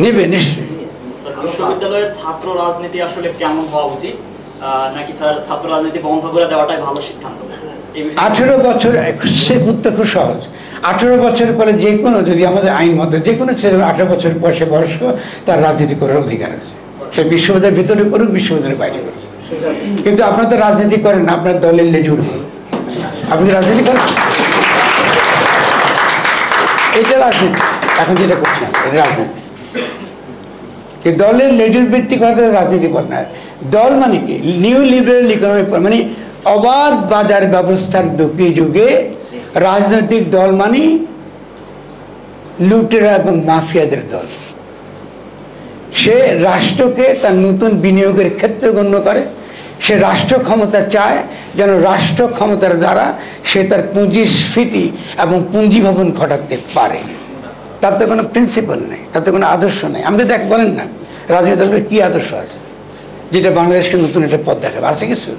নেবে নিশ্চয়ই। বিশ্ববিদ্যালয়ের ছাত্র রাজনীতি আসলে কেমন হওয়া উচিত, নাকি স্যার ছাত্র রাজনীতি বন্ধ করে দেওয়াটাই ভালো সিদ্ধান্ত? 18 বছর, সে উত্তর খুব সহজ। 18 বছরের পরে যে কোনো, যদি আমাদের আইন মতো যে কোনো ছেলে 18 বছর বয়সে বয়স্ক, তার রাজনীতি করার অধিকার আছে। সে বিশ্ববিদ্যালয়ের ভিতরে করুক, বিশ্ববিদ্যালয়ের বাইরে করুক। কিন্তু আপনার তো রাজনীতি করেন না, আপনার দলের লেজুর, আপনি রাজনীতি করেন, এটা রাজনীতি। এখন যেটা করছেন এটা রাজনীতি। দলের লেজুর ভিত্তি করা রাজনীতি বল না। দল মানে কি? নিউ লিবারেল ইকোনমি, মানে অবাধ বাজার ব্যবস্থার যুগে রাজনৈতিক দল মানে লুটেরা এবং মাফিয়াদের দল। সে রাষ্ট্রকে তার নতুন বিনিয়োগের ক্ষেত্রে গণ্য করে, সে রাষ্ট্র ক্ষমতা চায় যেন রাষ্ট্র ক্ষমতার দ্বারা সে তার পুঁজির স্ফীতি এবং পুঁজি ভবন ঘটাতে পারে। তার তো কোনো প্রিন্সিপাল নেই, তার তো কোনো আদর্শ নেই। আমাদের দেখ বলেন না রাজনৈতিক দলের কী আদর্শ আছে যেটা বাংলাদেশকে নতুন একটা পথ দেখাবে? আছে কিছু?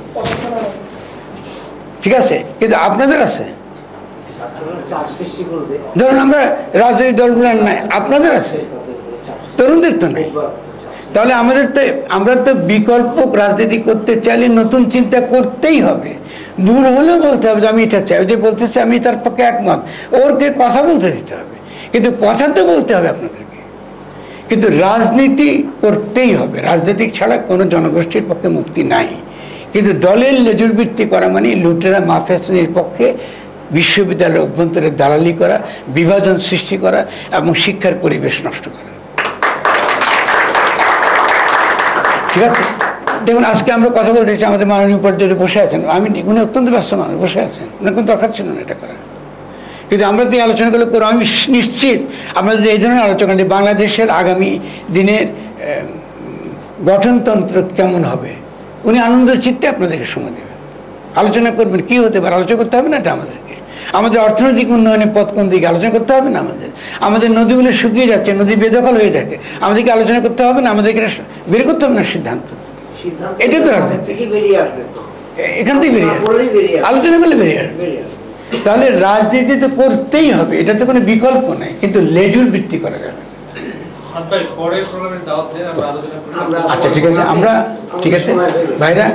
ঠিক আছে, কিন্তু আপনাদের আছে। ধরুন আমরা রাজনৈতিক দলগুলো নাই, আপনাদের আছে, তরুণদের তো নেই। তাহলে আমরা তো বিকল্প রাজনীতি করতে চাইলে নতুন চিন্তা করতেই হবে। ভুল হলেও বলতে হবে যে আমি এটা চাই, যে বলতেছে আমি তার পক্ষে একমত, ওরকে কথা বলতে দিতে হবে, কিন্তু কথা তো বলতে হবে আপনাদেরকে। কিন্তু রাজনীতি করতেই হবে, রাজনীতি ছাড়া কোনো জনগোষ্ঠীর পক্ষে মুক্তি নাই। কিন্তু দলের লেজুর ভিত্তি করা মানে লুটেরা মাফিয়া শ্রেণীর পক্ষে বিশ্ববিদ্যালয়ের অভ্যন্তরে দালালি করা, বিভাজন সৃষ্টি করা এবং শিক্ষার পরিবেশ নষ্ট করা। ঠিক আছে, দেখুন আজকে আমরা কথা বলতেছি, আমাদের মাননীয় পর্যায়ে বসে আছেন, উনি অত্যন্ত ব্যস্ত মানুষ, বসে আছেন, ওনার কোনো দরকার ছিল না এটা করা। কিন্তু আমরা যে আলোচনাগুলো করবো, আমি নিশ্চিত আমরা যদি এই ধরনের আলোচনা যে বাংলাদেশের আগামী দিনের গঠনতন্ত্র কেমন হবে, উনি আনন্দ চিত্তে আপনাদেরকে সময় দেবেন, আলোচনা করবেন কী হতে পারে, আলোচনা করতে হবে না এটা আমাদেরকে। আমাদের অর্থনৈতিক উন্নয়নের পথ কোন দিকে আলোচনা করতে হবে না আমাদের নদীগুলো শুকিয়ে যাচ্ছে, নদী বেদখল হয়ে যাচ্ছে, আমাদেরকে আলোচনা করতে হবে না, আমাদেরকে বের করতে হবে না সিদ্ধান্ত। এটাই তো রাজনীতি, এখান থেকে বেরিয়ে আসবে, আলোচনা করলে বেরিয়ে আসবে। তাহলে রাজনীতি তো করতেই হবে, এটা তো কোনো বিকল্প নেই, কিন্তু লেজুর ভিত্তি করা যাবে। আচ্ছা ঠিক আছে, ঠিক আছে ভাইরা।